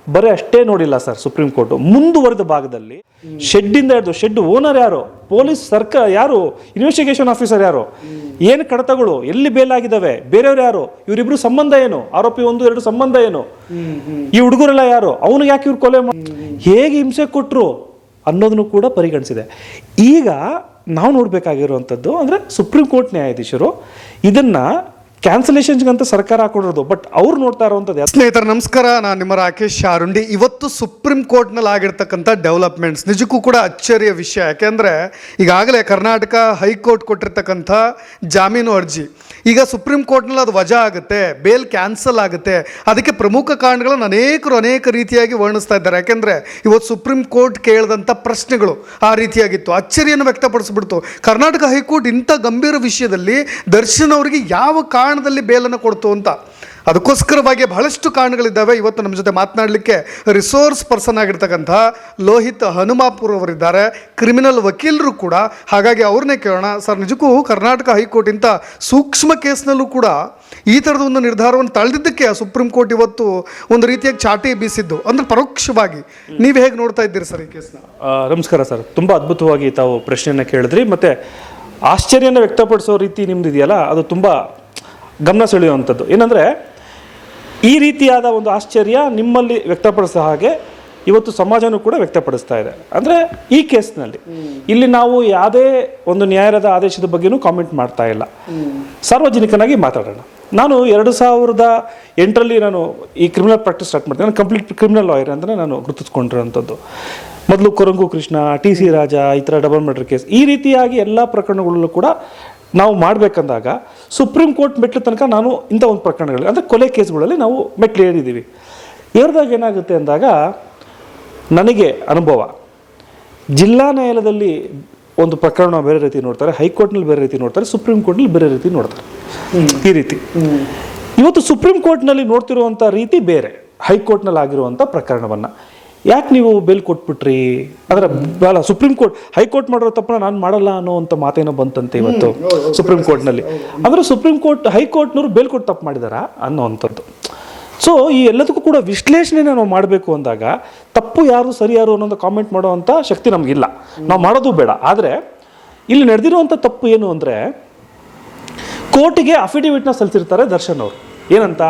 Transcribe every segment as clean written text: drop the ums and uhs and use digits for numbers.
ಬರೀ ಅಷ್ಟೇ ನೋಡಿಲ್ಲ ಸರ್ ಸುಪ್ರೀಂ ಕೋರ್ಟ್, ಮುಂದುವರೆದ ಭಾಗದಲ್ಲಿ ಶೆಡ್ಡಿಂದ ಹಿಡಿದು ಶೆಡ್ ಓನರ್ ಯಾರು, ಪೊಲೀಸ್ ಸರ್ಕಾರ ಯಾರು, ಇನ್ವೆಸ್ಟಿಗೇಷನ್ ಆಫೀಸರ್ ಯಾರು, ಏನು ಕಡತಗಳು ಎಲ್ಲಿ ಬೇಲಾಗಿದ್ದಾವೆ, ಬೇರೆಯವ್ರು ಯಾರು, ಇವರಿಬ್ರು ಸಂಬಂಧ ಏನು, ಆರೋಪಿ 1-2 ಸಂಬಂಧ ಏನು, ಈ ಹುಡುಗರೆಲ್ಲ ಯಾರು, ಅವನಿಗೆ ಯಾಕೆ ಇವ್ರು ಕೊಲೆ ಹೇಗೆ ಹಿಂಸೆ ಕೊಟ್ಟರು ಅನ್ನೋದನ್ನು ಕೂಡ ಪರಿಗಣಿಸಿದೆ. ಈಗ ನಾವು ನೋಡಬೇಕಾಗಿರುವಂಥದ್ದು ಅಂದರೆ ಸುಪ್ರೀಂ ಕೋರ್ಟ್ ನ್ಯಾಯಾಧೀಶರು ಇದನ್ನು ಕ್ಯಾನ್ಸಲೇಷನ್ಸ್ಗಂತ ಸರ್ಕಾರ ಹಾಕೊಂಡಿರೋದು, ಬಟ್ ಅವ್ರು ನೋಡ್ತಾ ಇರುವಂಥದ್ದು. ಸ್ನೇಹಿತರೆ ನಮಸ್ಕಾರ, ನಾನು ನಿಮ್ಮ ರಾಕೇಶ್ ಶಾರುಂಡಿ. ಇವತ್ತು ಸುಪ್ರೀಂ ಕೋರ್ಟ್ನಲ್ಲಿ ಆಗಿರ್ತಕ್ಕಂಥ ಡೆವಲಪ್ಮೆಂಟ್ಸ್ ನಿಜಕ್ಕೂ ಕೂಡ ಅಚ್ಚರಿಯ ವಿಷಯ. ಯಾಕೆಂದರೆ ಈಗಾಗಲೇ ಕರ್ನಾಟಕ ಹೈಕೋರ್ಟ್ ಕೊಟ್ಟಿರ್ತಕ್ಕಂಥ ಜಾಮೀನು ಅರ್ಜಿ ಈಗ ಸುಪ್ರೀಂ ಕೋರ್ಟ್ನಲ್ಲಿ ಅದು ವಜಾ ಆಗುತ್ತೆ, ಬೇಲ್ ಕ್ಯಾನ್ಸಲ್ ಆಗುತ್ತೆ. ಅದಕ್ಕೆ ಪ್ರಮುಖ ಕಾರಣಗಳನ್ನು ಅನೇಕ ರೀತಿಯಾಗಿ ವರ್ಣಿಸ್ತಾ ಇದ್ದಾರೆ. ಯಾಕೆಂದರೆ ಇವತ್ತು ಸುಪ್ರೀಂ ಕೋರ್ಟ್ ಕೇಳಿದಂಥ ಪ್ರಶ್ನೆಗಳು ಆ ರೀತಿಯಾಗಿತ್ತು, ಅಚ್ಚರಿಯನ್ನು ವ್ಯಕ್ತಪಡಿಸ್ಬಿಡ್ತು. ಕರ್ನಾಟಕ ಹೈಕೋರ್ಟ್ ಇಂಥ ಗಂಭೀರ ವಿಷಯದಲ್ಲಿ ದರ್ಶನ್ ಅವರಿಗೆ ಯಾವ ಕಾರಣದಲ್ಲಿ ಬೇಲನ್ನು ಕೊಡ್ತು ಅಂತ. ಅದಕ್ಕೋಸ್ಕರವಾಗಿ ಬಹಳಷ್ಟು ಕಾರಣಗಳಿದ್ದಾವೆ. ಇವತ್ತು ನಮ್ಮ ಜೊತೆ ಮಾತನಾಡಲಿಕ್ಕೆ ರಿಸೋರ್ಸ್ ಪರ್ಸನ್ ಆಗಿರ್ತಕ್ಕಂಥ ಲೋಹಿತ್ ಹನುಮಾಪುರ್ ಅವರಿದ್ದಾರೆ, ಕ್ರಿಮಿನಲ್ ವಕೀಲರು ಕೂಡ. ಹಾಗಾಗಿ ಅವ್ರನ್ನೇ ಕೇಳೋಣ. ಸರ್, ನಿಜಕ್ಕೂ ಕರ್ನಾಟಕ ಹೈಕೋರ್ಟ್ ಇಂಥ ಸೂಕ್ಷ್ಮ ಕೇಸ್ನಲ್ಲೂ ಕೂಡ ಈ ಥರದ ಒಂದು ನಿರ್ಧಾರವನ್ನು ತಳೆದಿದ್ದಕ್ಕೆ ಸುಪ್ರೀಂ ಕೋರ್ಟ್ ಇವತ್ತು ಒಂದು ರೀತಿಯಾಗಿ ಚಾಟಿ ಬೀಸಿದ್ದು ಅಂದರೆ ಪರೋಕ್ಷವಾಗಿ ನೀವು ಹೇಗೆ ನೋಡ್ತಾ ಇದ್ದೀರಿ ಸರ್ ಈ ಕೇಸ್ನ? ನಮಸ್ಕಾರ ಸರ್, ತುಂಬ ಅದ್ಭುತವಾಗಿ ತಾವು ಪ್ರಶ್ನೆಯನ್ನು ಕೇಳಿದ್ರಿ. ಮತ್ತು ಆಶ್ಚರ್ಯನ ವ್ಯಕ್ತಪಡಿಸೋ ರೀತಿ ನಿಮ್ದು ಇದೆಯಲ್ಲ, ಅದು ತುಂಬ ಗಮನ ಸೆಳೆಯುವಂಥದ್ದು. ಏನಂದರೆ ಈ ರೀತಿಯಾದ ಒಂದು ಆಶ್ಚರ್ಯ ನಿಮ್ಮಲ್ಲಿ ವ್ಯಕ್ತಪಡಿಸೋ ಹಾಗೆ ಇವತ್ತು ಸಮಾಜನೂ ಕೂಡ ವ್ಯಕ್ತಪಡಿಸ್ತಾ ಇದೆ. ಅಂದರೆ ಈ ಕೇಸ್ನಲ್ಲಿ ಇಲ್ಲಿ ನಾವು ಯಾವುದೇ ಒಂದು ನ್ಯಾಯಾಲಯದ ಆದೇಶದ ಬಗ್ಗೆನೂ ಕಾಮೆಂಟ್ ಮಾಡ್ತಾ ಇಲ್ಲ, ಸಾರ್ವಜನಿಕನಾಗಿ ಮಾತಾಡೋಣ. ನಾನು 2008ರಲ್ಲಿ ನಾನು ಈ ಕ್ರಿಮಿನಲ್ ಪ್ರಾಕ್ಟೀಸ್ ಸ್ಟಾರ್ಟ್ ಮಾಡ್ತೀನಿ. ನಾನು ಕಂಪ್ಲೀಟ್ ಕ್ರಿಮಿನಲ್ ಲಾಯರ್ ಅಂದರೆ ನಾನು ಗುರುತಿಸ್ಕೊಂಡಿರೋಂಥದ್ದು. ಮೊದಲು ಕೊರಂಗು ಕೃಷ್ಣ, TC ರಾಜ, ಈ ಥರ ಡಬಲ್ ಮರ್ಡರ್ ಕೇಸ್, ಈ ರೀತಿಯಾಗಿ ಎಲ್ಲ ಪ್ರಕರಣಗಳಲ್ಲೂ ಕೂಡ ನಾವು ಮಾಡಬೇಕಂದಾಗ ಸುಪ್ರೀಂ ಕೋರ್ಟ್ ಮೆಟ್ಲ ತನಕ ನಾನು ಇಂಥ ಒಂದು ಪ್ರಕರಣಗಳಲ್ಲಿ ಅಂದರೆ ಕೊಲೆ ಕೇಸ್ಗಳಲ್ಲಿ ನಾವು ಮೆಟ್ಲು ಏರಿದ್ದೀವಿ. ಏರಿದಾಗ ಏನಾಗುತ್ತೆ ಅಂದಾಗ ನನಗೆ ಅನುಭವ, ಜಿಲ್ಲಾ ನ್ಯಾಯಾಲಯದಲ್ಲಿ ಒಂದು ಪ್ರಕರಣ ಬೇರೆ ರೀತಿ ನೋಡ್ತಾರೆ, ಹೈಕೋರ್ಟ್ನಲ್ಲಿ ಬೇರೆ ರೀತಿ ನೋಡ್ತಾರೆ, ಸುಪ್ರೀಂ ಕೋರ್ಟ್ನಲ್ಲಿ ಬೇರೆ ರೀತಿ ನೋಡ್ತಾರೆ. ಈ ರೀತಿ ಇವತ್ತು ಸುಪ್ರೀಂ ಕೋರ್ಟ್ನಲ್ಲಿ ನೋಡ್ತಿರುವಂಥ ರೀತಿ ಬೇರೆ, ಹೈಕೋರ್ಟ್ನಲ್ಲಿ ಆಗಿರುವಂಥ ಪ್ರಕರಣವನ್ನು ಯಾಕೆ ನೀವು ಬೇಲ್ ಕೊಟ್ಬಿಟ್ರಿ ಅಂದರೆ ಬೇಡ, ಸುಪ್ರೀಂ ಕೋರ್ಟ್ ಹೈಕೋರ್ಟ್ ಮಾಡಿರೋ ತಪ್ಪನ್ನ ನಾನು ಮಾಡಲ್ಲ ಅನ್ನೋವಂಥ ಮಾತೇನೋ ಬಂತಂತೆ ಇವತ್ತು ಸುಪ್ರೀಂ ಕೋರ್ಟ್ನಲ್ಲಿ. ಅಂದರೆ ಸುಪ್ರೀಂ ಕೋರ್ಟ್ ಹೈಕೋರ್ಟ್ನವರು ಬೇಲ್ ಕೊಟ್ಟು ತಪ್ಪು ಮಾಡಿದಾರಾ ಅನ್ನೋವಂಥದ್ದು. ಸೊ ಈ ಎಲ್ಲದಕ್ಕೂ ಕೂಡ ವಿಶ್ಲೇಷಣೆ ನಾವು ಮಾಡಬೇಕು ಅಂದಾಗ ತಪ್ಪು ಯಾರು ಸರಿ ಯಾರು ಅನ್ನೋದು ಕಾಮೆಂಟ್ ಮಾಡೋವಂಥ ಶಕ್ತಿ ನಮಗಿಲ್ಲ, ನಾವು ಮಾಡೋದು ಬೇಡ. ಆದರೆ ಇಲ್ಲಿ ನಡೆದಿರುವಂಥ ತಪ್ಪು ಏನು ಅಂದರೆ, ಕೋರ್ಟಿಗೆ ಅಫಿಡವಿಟ್ನ ಸಲ್ಲಿಸಿರ್ತಾರೆ ದರ್ಶನ್ ಅವರು. ಏನಂತ,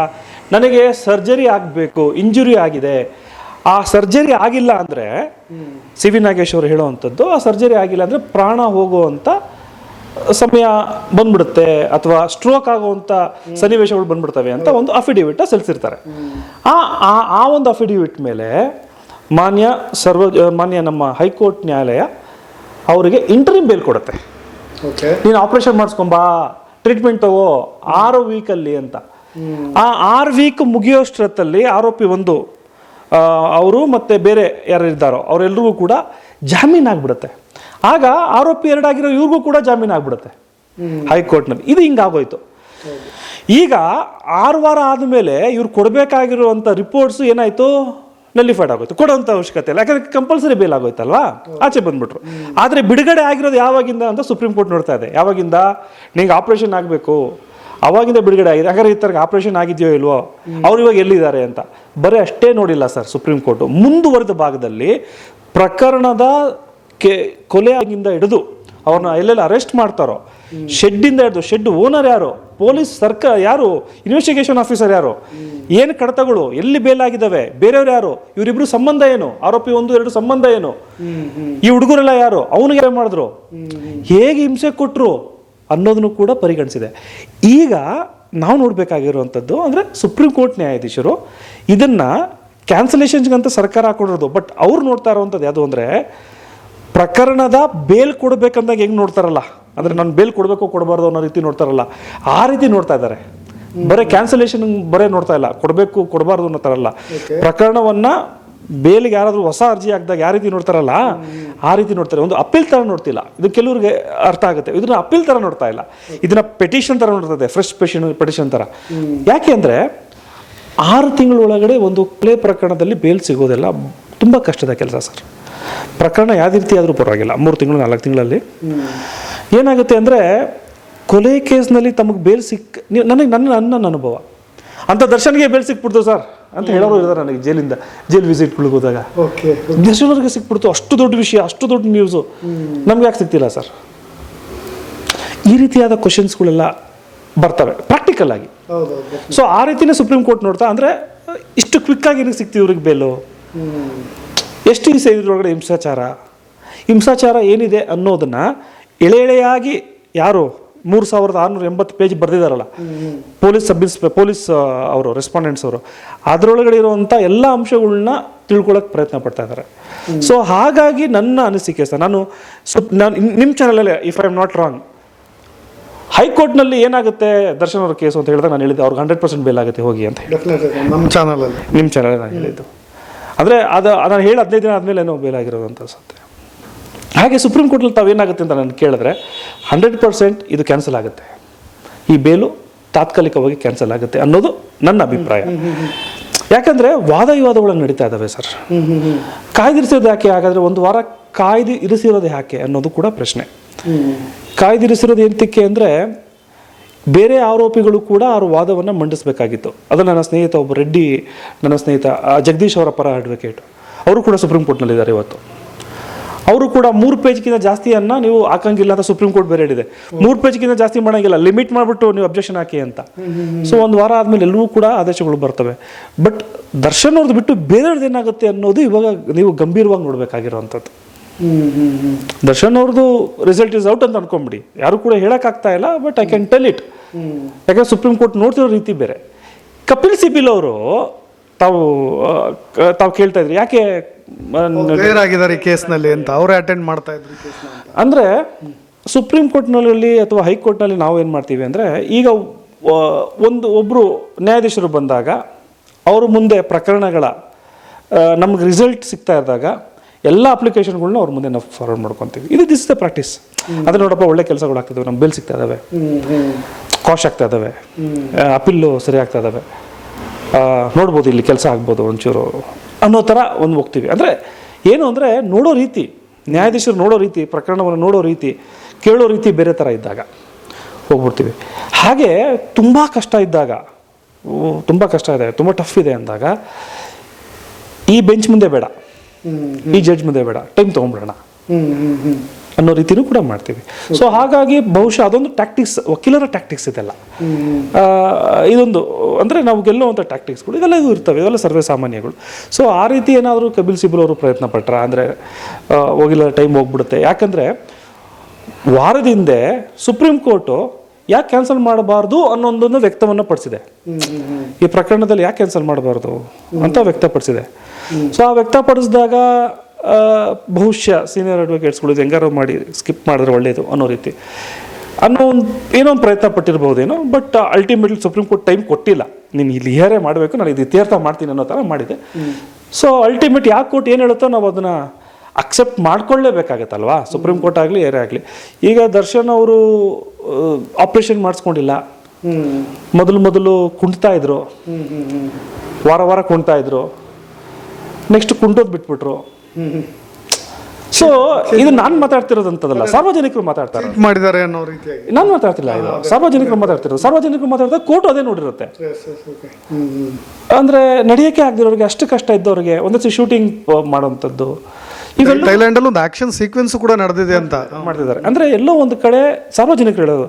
ನನಗೆ ಸರ್ಜರಿ ಆಗಬೇಕು, ಇಂಜುರಿ ಆಗಿದೆ, ಆ ಸರ್ಜರಿ ಆಗಿಲ್ಲ ಅಂದರೆ CV ನಾಗೇಶ್ ಅವರು ಹೇಳೋವಂಥದ್ದು, ಆ ಸರ್ಜರಿ ಆಗಿಲ್ಲ ಅಂದರೆ ಪ್ರಾಣ ಹೋಗುವಂಥ ಸಮಯ ಬಂದ್ಬಿಡುತ್ತೆ ಅಥವಾ ಸ್ಟ್ರೋಕ್ ಆಗುವಂಥ ಸನ್ನಿವೇಶಗಳು ಬಂದ್ಬಿಡ್ತವೆ ಅಂತ ಒಂದು ಅಫಿಡವಿಟ್ನ ಸಲ್ಲಿಸಿರ್ತಾರೆ. ಆ ಒಂದು ಅಫಿಡವಿಟ್ ಮೇಲೆ ಮಾನ್ಯ ನಮ್ಮ ಹೈಕೋರ್ಟ್ ನ್ಯಾಯಾಲಯ ಅವರಿಗೆ ಇಂಟರಿಮ್ ಬೇಲ್ ಕೊಡುತ್ತೆ. ನೀನು ಆಪರೇಷನ್ ಮಾಡಿಸ್ಕೊಂಬಾ, ಟ್ರೀಟ್ಮೆಂಟ್ ತಗೋ 6 ವೀಕಲ್ಲಿ ಅಂತ. ಆ 6 ವೀಕ್ ಮುಗಿಯೋಷ್ಟರಲ್ಲಿ ಆರೋಪಿ ಒಂದು ಅವರು ಮತ್ತು ಬೇರೆ ಯಾರಿದ್ದಾರೋ ಅವರೆಲ್ಲರಿಗೂ ಕೂಡ ಜಾಮೀನು ಆಗ್ಬಿಡುತ್ತೆ. ಆಗ ಆರೋಪಿ 2 ಆಗಿರೋ ಇವ್ರಿಗೂ ಕೂಡ ಜಾಮೀನು ಆಗ್ಬಿಡುತ್ತೆ ಹೈಕೋರ್ಟ್ನಲ್ಲಿ. ಇದು ಹಿಂಗಾಗೋಯ್ತು. ಈಗ 6 ವಾರ ಆದಮೇಲೆ ಇವ್ರು ಕೊಡಬೇಕಾಗಿರುವಂಥ ರಿಪೋರ್ಟ್ಸು ಏನಾಯಿತು, ನಲ್ಲಿಫೈಡ್ ಆಗೋಯ್ತು, ಕೊಡೋವಂಥ ಅವಶ್ಯಕತೆ ಇಲ್ಲ. ಯಾಕಂದರೆ ಕಂಪಲ್ಸರಿ ಬೇಲ್ ಆಗೋಯ್ತಲ್ವಾ, ಆಚೆ ಬಂದ್ಬಿಟ್ರು. ಆದರೆ ಬಿಡುಗಡೆ ಆಗಿರೋದು ಯಾವಾಗಿಂದ ಅಂತ ಸುಪ್ರೀಂ ಕೋರ್ಟ್ ನೋಡ್ತಾ ಇದೆ. ಯಾವಾಗಿಂದ, ನಿಂಗೆ ಆಪ್ರೇಷನ್ ಆಗಬೇಕು ಅವಾಗಿಂದ ಬಿಡುಗಡೆ ಆಗಿದೆ. ಹಾಗಾದ್ರೆ ಈ ಥರ ಆಪ್ರೇಷನ್ ಆಗಿದೆಯೋ ಇಲ್ವೋ, ಅವ್ರು ಇವಾಗ ಎಲ್ಲಿದ್ದಾರೆ ಅಂತ ಬರೀ ಅಷ್ಟೇ ನೋಡಿಲ್ಲ ಸರ್ ಸುಪ್ರೀಂ ಕೋರ್ಟು. ಮುಂದುವರೆದ ಭಾಗದಲ್ಲಿ ಪ್ರಕರಣದ ಕೊಲೆಯಾಗಿಂದ ಹಿಡಿದು ಅವ್ರನ್ನ ಎಲ್ಲೆಲ್ಲ ಅರೆಸ್ಟ್ ಮಾಡ್ತಾರೋ, ಶೆಡ್ಡಿಂದ ಹಿಡಿದು ಶೆಡ್ ಓನರ್ ಯಾರು, ಪೊಲೀಸ್ ಸರ್ಕಾರ ಯಾರು, ಇನ್ವೆಸ್ಟಿಗೇಷನ್ ಆಫೀಸರ್ ಯಾರು, ಏನು ಕಡತಗಳು ಎಲ್ಲಿ ಬೇಲಾಗಿದ್ದಾವೆ, ಬೇರೆಯವ್ರು ಯಾರು, ಇವರಿಬ್ರು ಸಂಬಂಧ ಏನು, ಆರೋಪಿ 1-2 ಸಂಬಂಧ ಏನು, ಈ ಹುಡುಗರೆಲ್ಲ ಯಾರು, ಅವನಿಗೆ ಮಾಡಿದ್ರು, ಹೇಗೆ ಹಿಂಸೆ ಕೊಟ್ಟರು ಅನ್ನೋದನ್ನು ಕೂಡ ಪರಿಗಣಿಸಿದೆ. ಈಗ ನಾವು ನೋಡಬೇಕಾಗಿರುವಂಥದ್ದು ಅಂದರೆ ಸುಪ್ರೀಂ ಕೋರ್ಟ್ ನ್ಯಾಯಾಧೀಶರು ಇದನ್ನು ಕ್ಯಾನ್ಸಲೇಷನ್ಸ್ಗಂತ ಸರ್ಕಾರ ಹಾಕೊಂಡಿರೋದು, ಬಟ್ ಅವ್ರು ನೋಡ್ತಾ ಇರೋವಂಥದ್ದು ಯಾವುದು ಅಂದರೆ, ಪ್ರಕರಣದ ಬೇಲ್ ಕೊಡಬೇಕಂದಾಗ ಹೆಂಗೆ ನೋಡ್ತಾರಲ್ಲ, ಅಂದರೆ ನಾನು ಬೇಲ್ ಕೊಡಬೇಕು ಕೊಡಬಾರ್ದು ಅನ್ನೋ ರೀತಿ ನೋಡ್ತಾರಲ್ಲ, ಆ ರೀತಿ ನೋಡ್ತಾ ಇದ್ದಾರೆ. ಬರೀ ಕ್ಯಾನ್ಸಲೇಷನ್ ಬರೀ ನೋಡ್ತಾ ಇಲ್ಲ, ಕೊಡಬೇಕು ಕೊಡಬಾರ್ದು ಅನ್ನೋ ಥರ ಅಲ್ಲ. ಪ್ರಕರಣವನ್ನು ಬೇಲಿಗೆ ಯಾರಾದರೂ ಹೊಸ ಅರ್ಜಿ ಹಾಕಿದಾಗ ಯಾವ ರೀತಿ ನೋಡ್ತಾರಲ್ಲ ಆ ರೀತಿ ನೋಡ್ತಾರೆ. ಒಂದು ಅಪೀಲ್ ಥರ ನೋಡ್ತಿಲ್ಲ. ಇದು ಕೆಲವ್ರಿಗೆ ಅರ್ಥ ಆಗುತ್ತೆ, ಇದನ್ನ ಅಪೀಲ್ ಥರ ನೋಡ್ತಾ ಇಲ್ಲ, ಇದನ್ನ ಪೆಟಿಷನ್ ಥರ ನೋಡ್ತದೆ, ಫ್ರೆಶ್ ಪೆಟಿಷನ್ ಥರ. ಯಾಕೆ ಅಂದರೆ 6 ತಿಂಗಳೊಳಗಡೆ ಒಂದು ಕೊಲೆ ಪ್ರಕರಣದಲ್ಲಿ ಬೇಲ್ ಸಿಗೋದೆಲ್ಲ ತುಂಬ ಕಷ್ಟದ ಕೆಲಸ ಸರ್. ಪ್ರಕರಣ ಯಾವ ರೀತಿ ಆದರೂ ಪರವಾಗಿಲ್ಲ, 3 ತಿಂಗಳು 4 ತಿಂಗಳಲ್ಲಿ ಏನಾಗುತ್ತೆ ಅಂದರೆ, ಕೊಲೆ ಕೇಸ್ನಲ್ಲಿ ತಮಗೆ ಬೇಲ್ ನನ್ನ ಅನುಭವ ಅಂತ ದರ್ಶನ್ಗೆ ಬೇಲ್ ಸಿಕ್ಬಿಡ್ತು ಸರ್. ಅಂತ ಹೇಳೋರು ಇದ್ದಾರೆ ನನಗೆ ಜೈಲ್ ವಿಸಿಟ್ಗಳಿಗೆ ಹೋದಾಗ. ದರ್ಶನ್ ಅವ್ರಿಗೆ ಸಿಕ್ಬಿಡ್ತು, ಅಷ್ಟು ದೊಡ್ಡ ವಿಷಯ, ಅಷ್ಟು ದೊಡ್ಡ ನ್ಯೂಸು, ನಮ್ಗೆ ಯಾಕೆ ಸಿಗ್ತಿಲ್ಲ ಸರ್? ಈ ರೀತಿಯಾದ ಕ್ವಶನ್ಸ್ಗಳೆಲ್ಲ ಬರ್ತವೆ ಪ್ರಾಕ್ಟಿಕಲ್ ಆಗಿ. ಸೊ ಆ ರೀತಿನೇ ಸುಪ್ರೀಂ ಕೋರ್ಟ್ ನೋಡ್ತಾ, ಅಂದರೆ ಇಷ್ಟು ಕ್ವಿಕ್ಕಾಗಿ ಏನಕ್ಕೆ ಸಿಗ್ತೀವಿ ಇವ್ರಿಗೆ ಬೇಲು, ಎಷ್ಟು ದಿವಸ ಇದ್ರೊಳಗಡೆ ಹಿಂಸಾಚಾರ ಏನಿದೆ ಅನ್ನೋದನ್ನು ಎಳೆಯಾಗಿ ಯಾರು 3680 ಪೇಜ್ ಬರೆದಿದ್ದಾರಲ್ಲ ಪೊಲೀಸ್ ಅವರು ರೆಸ್ಪಾಂಡೆಂಟ್ಸ್ ಅವರು, ಅದರೊಳಗಡೆ ಇರುವಂಥ ಎಲ್ಲ ಅಂಶಗಳನ್ನ ತಿಳ್ಕೊಳ್ಳೋಕೆ ಪ್ರಯತ್ನ ಪಡ್ತಾ ಇದ್ದಾರೆ. ಸೊ ಹಾಗಾಗಿ ನನ್ನ ಅನಿಸಿಕೆ ಸರ್, ನಾನು ನಿಮ್ಮ ಚಾನಲಲ್ಲೇ if I am not wrong, ಹೈಕೋರ್ಟ್ನಲ್ಲಿ ಏನಾಗುತ್ತೆ ದರ್ಶನ್ ಅವ್ರ ಕೇಸು ಅಂತ ಹೇಳಿದಾಗ ನಾನು ಹೇಳಿದ್ದೆ ಅವ್ರಿಗೆ 100% ಬೇಲ್ ಆಗುತ್ತೆ ಹೋಗಿ ಅಂತ ಹೇಳಿ. ನಿಮ್ಮ ಚಾನಲಲ್ಲಿ ನಾನು ಹೇಳಿದ್ದು ಅಂದರೆ ನಾನು ಹೇಳಿ 15 ದಿನ ಆದಮೇಲೆ ಏನೋ ಬೇಲ್ ಆಗಿರೋದು ಅಂತ ಅನ್ಸುತ್ತೆ. ಹಾಗೆ ಸುಪ್ರೀಂ ಕೋರ್ಟಲ್ಲಿ ತಾವೇನಾಗುತ್ತೆ ಅಂತ ನಾನು ಕೇಳಿದ್ರೆ 100% ಇದು ಕ್ಯಾನ್ಸಲ್ ಆಗುತ್ತೆ, ಈ ಬೇಲು ತಾತ್ಕಾಲಿಕವಾಗಿ ಕ್ಯಾನ್ಸಲ್ ಆಗುತ್ತೆ ಅನ್ನೋದು ನನ್ನ ಅಭಿಪ್ರಾಯ. ಯಾಕಂದರೆ ವಾದ ವಿವಾದಗಳು ನಡೀತಾ ಇದ್ದಾವೆ ಸರ್. ಕಾಯ್ದಿರಿಸೋದು ಯಾಕೆ? ಹಾಗಾದರೆ ಒಂದು ವಾರ ಕಾಯ್ದು ಇರಿಸಿರೋದು ಯಾಕೆ ಅನ್ನೋದು ಕೂಡ ಪ್ರಶ್ನೆ. ಕಾಯ್ದಿರಿಸಿರೋದು ಎಂತಕ್ಕೆ ಅಂದರೆ ಬೇರೆ ಆರೋಪಿಗಳು ಕೂಡ ಅವ್ರ ವಾದವನ್ನು ಮಂಡಿಸಬೇಕಾಗಿತ್ತು. ಅದು ನನ್ನ ಸ್ನೇಹಿತ ಒಬ್ಬ ರೆಡ್ಡಿ, ನನ್ನ ಸ್ನೇಹಿತ ಜಗದೀಶ್ ಅವರ ಪರ ಅಡ್ವೊಕೇಟ್, ಅವರು ಕೂಡ ಸುಪ್ರೀಂ ಕೋರ್ಟ್ನಲ್ಲಿದ್ದಾರೆ ಇವತ್ತು. ಅವರು ಕೂಡ 3 ಪೇಜ್ಗಿಂತ ಜಾಸ್ತಿಯನ್ನು ನೀವು ಹಾಕಂಗಿಲ್ಲ ಅಂತ ಸುಪ್ರೀಂ ಕೋರ್ಟ್ ಬೇರೆ ಹೇಳಿದೆ. 3 ಪೇಜ್ಗಿಂತ ಜಾಸ್ತಿ ಮಾಡೋಂಗಿಲ್ಲ, ಲಿಮಿಟ್ ಮಾಡಿಬಿಟ್ಟು ನೀವು ಅಬ್ಜೆಕ್ಷನ್ ಹಾಕಿ ಅಂತ. ಸೊ ಒಂದು ವಾರ ಆದಮೇಲೆ ಎಲ್ಲವೂ ಕೂಡ ಆದೇಶಗಳು ಬರ್ತವೆ. ಬಟ್ ದರ್ಶನ್ ಅವ್ರದ್ದು ಬಿಟ್ಟು ಬೇರೆಯವ್ರದ್ದು ಏನಾಗುತ್ತೆ ಅನ್ನೋದು ಇವಾಗ ನೀವು ಗಂಭೀರವಾಗಿ ನೋಡಬೇಕಾಗಿರೋವಂಥದ್ದು. ದರ್ಶನ್ ಅವ್ರದ್ದು ರಿಸಲ್ಟ್ ಇಸ್ ಔಟ್ ಅಂತ ಅನ್ಕೊಂಬಿಡಿ, ಯಾರು ಕೂಡ ಹೇಳೋಕ್ಕಾಗ್ತಾ ಇಲ್ಲ. But I can tell it, ಯಾಕಂದ್ರೆ ಸುಪ್ರೀಂ ಕೋರ್ಟ್ ನೋಡ್ತಿರೋ ರೀತಿ ಬೇರೆ. ಕಪಿಲ್ ಸಿಬಿಲ್ ಅವರು ತಾವು ಕೇಳ್ತಾ ಇದ್ರಿ ಯಾಕೆ ಆಗಿದ್ದಾರೆ ಈ ಕೇಸ್ನಲ್ಲಿ ಅಂತ, ಅವರೇ ಅಟೆಂಡ್ ಮಾಡ್ತಾ ಇದ್ರು ಅಂದರೆ ಸುಪ್ರೀಂ ಕೋರ್ಟ್ನಲ್ಲಿ ಅಥವಾ ಹೈಕೋರ್ಟ್ನಲ್ಲಿ ನಾವು ಏನು ಮಾಡ್ತೀವಿ ಅಂದರೆ, ಈಗ ಒಬ್ಬರು ನ್ಯಾಯಾಧೀಶರು ಬಂದಾಗ ಅವರು ಮುಂದೆ ಪ್ರಕರಣಗಳ ನಮ್ಗೆ ರಿಸಲ್ಟ್ ಸಿಗ್ತಾ ಇದ್ದಾಗ ಎಲ್ಲ ಅಪ್ಲಿಕೇಶನ್ಗಳನ್ನ ಅವ್ರ ಮುಂದೆ ನಾವು ಫಾರ್ವರ್ಡ್ ಮಾಡ್ಕೊತೀವಿ. This is the practice. ಅದೇ ನೋಡಪ್ಪ ಒಳ್ಳೆ ಕೆಲಸಗಳು ಆಗ್ತಿದ್ದಾವೆ, ನಮ್ಮ ಬಿಲ್ ಸಿಗ್ತಾ ಇದ್ದಾವೆ, ಕಾಶ್ ಆಗ್ತಾ ಇದ್ದಾವೆ, ಅಪೀಲು ಸರಿ ಆಗ್ತಾ ಇದ್ದಾವೆ, ನೋಡ್ಬೋದು ಇಲ್ಲಿ ಕೆಲಸ ಆಗ್ಬೋದು ಒಂಚೂರು ಅನ್ನೋ ಥರ ಒಂದು ಹೋಗ್ತೀವಿ. ಅಂದರೆ ಏನು ಅಂದರೆ ನೋಡೋ ರೀತಿ, ನ್ಯಾಯಾಧೀಶರು ನೋಡೋ ರೀತಿ, ಪ್ರಕರಣವನ್ನು ನೋಡೋ ರೀತಿ, ಕೇಳೋ ರೀತಿ ಬೇರೆ ಥರ ಇದ್ದಾಗ ಹೋಗ್ಬಿಡ್ತೀವಿ. ಹಾಗೆ ತುಂಬ ಕಷ್ಟ ಇದ್ದಾಗ, ತುಂಬ ಕಷ್ಟ ಇದೆ, ತುಂಬ ಟಫ್ ಇದೆ ಅಂದಾಗ ಈ ಬೆಂಚ್ ಮುಂದೆ ಬೇಡ, ಈ ಜಡ್ಜ್ ಮುಂದೆ ಬೇಡ, ಟೈಮ್ ತೊಗೊಂಡ್ಬಿಡೋಣ ಅನ್ನೋ ರೀತಿನೂ ಕೂಡ ಮಾಡ್ತೀವಿ. ಸೊ ಹಾಗಾಗಿ ಬಹುಶಃ ಅದೊಂದು ಟ್ಯಾಕ್ಟಿಕ್ಸ್, ವಕೀಲರ ಟ್ಯಾಕ್ಟಿಕ್ಸ್ ಇದೆಲ್ಲ. ಇದೊಂದು ಅಂದರೆ ನಾವು ಗೆಲ್ಲುವಂಥ ಟ್ಯಾಕ್ಟಿಕ್ಸ್ಗಳು ಇದೆಲ್ಲ ಇರ್ತವೆ, ಇದೆಲ್ಲ ಸರ್ವೇ ಸಾಮಾನ್ಯಗಳು. ಸೊ ಆ ರೀತಿ ಏನಾದರೂ ಕಪಿಲ್ ಸಿಬಲ್ ಅವರು ಪ್ರಯತ್ನ ಪಟ್ರ ಅಂದರೆ ಹೋಗಿಲ್ಲ, ಟೈಮ್ ಹೋಗ್ಬಿಡುತ್ತೆ. ಯಾಕಂದರೆ ವಾರದ ಹಿಂದೆ ಸುಪ್ರೀಂ ಕೋರ್ಟು ಯಾಕೆ ಕ್ಯಾನ್ಸಲ್ ಮಾಡಬಾರ್ದು ಅನ್ನೊಂದನ್ನು ವ್ಯಕ್ತವನ್ನು ಪಡಿಸಿದೆ. ಈ ಪ್ರಕರಣದಲ್ಲಿ ಯಾಕೆ ಕ್ಯಾನ್ಸಲ್ ಮಾಡಬಾರ್ದು ಅಂತ ವ್ಯಕ್ತಪಡಿಸಿದೆ. ಸೊ ಆ ವ್ಯಕ್ತಪಡಿಸಿದಾಗ ಬಹುಶಃ ಸೀನಿಯರ್ ಅಡ್ವೊಕೇಟ್ಸ್ಗಳು ಹೆಂಗಾರು ಮಾಡಿ ಸ್ಕಿಪ್ ಮಾಡಿದ್ರೆ ಒಳ್ಳೆಯದು ಅನ್ನೋ ರೀತಿ ಏನೋ ಒಂದು ಪ್ರಯತ್ನ ಪಟ್ಟಿರ್ಬೋದೇನೋ. But ultimately supreme court time ಕೊಟ್ಟಿಲ್ಲ, ನೀನು ಇಲ್ಲಿ ಹಿಯರೇ ಮಾಡಬೇಕು, ನಾನು ಇದು ಇತ್ಯರ್ಥ ಮಾಡ್ತೀನಿ ಅನ್ನೋ ಥರ ಮಾಡಿದೆ. ಸೊ ಅಲ್ಟಿಮೇಟ್ ಯಾವ ಕೋರ್ಟ್ ಏನು ಹೇಳುತ್ತೋ ನಾವು ಅದನ್ನು ಅಕ್ಸೆಪ್ಟ್ ಮಾಡ್ಕೊಳ್ಳೇಬೇಕಾಗತ್ತಲ್ವಾ, ಸುಪ್ರೀಂ ಕೋರ್ಟ್ ಆಗಲಿ ಏರೇ ಆಗಲಿ. ಈಗ ದರ್ಶನ್ ಅವರು ಆಪ್ರೇಷನ್ ಮಾಡಿಸ್ಕೊಂಡಿಲ್ಲ, ಮೊದಲು ಕುಂಟ್ತಾ ಇದ್ರು, ವಾರ ಕುಂಟ್ತಾ ಇದ್ರು, ನೆಕ್ಸ್ಟ್ ಕುಂಟೋದು ಬಿಟ್ಬಿಟ್ರು. ಸೊ ಇದು ನಾನು ಮಾತಾಡ್ತಿರೋದಂತದಲ್ಲ, ಸಾರ್ವಜನಿಕರು ಮಾತಾಡ್ತಾರೆ ಮಾಡಿದ್ದಾರೆ ಅನ್ನೋ ರೀತಿಯಾಗಿ. ನಾನು ಮಾತಾಡ್ತಿಲ್ಲ, ಇದು ಸಾರ್ವಜನಿಕರು ಮಾತಾಡ್ತಿರೋದು. ಸಾರ್ವಜನಿಕರು ಮಾತಾಡ್ತಾರೆ, ಕೋರ್ಟ್ ಅದೇ ನೋಡಿರುತ್ತೆ. ಅಂದರೆ ನಡೆಯೋಕ್ಕೆ ಆಗದಿರೋರಿಗೆ, ಅಷ್ಟು ಕಷ್ಟ ಇದ್ದವ್ರಿಗೆ ಒಂದೊಂದು ಶೂಟಿಂಗ್ ಮಾಡೋವಂಥದ್ದು. ಈಗ ಥೈಲ್ಯಾಂಡಲ್ಲಿ ಒಂದು ಆಕ್ಷನ್ ಸೀಕ್ವೆನ್ಸ್ ಕೂಡ ನಡೆದಿದೆ ಅಂತ ಮಾಡ್ತಿದ್ದಾರೆ. ಅಂದರೆ ಎಲ್ಲೋ ಒಂದು ಕಡೆ ಸಾರ್ವಜನಿಕರು ಹೇಳೋದು,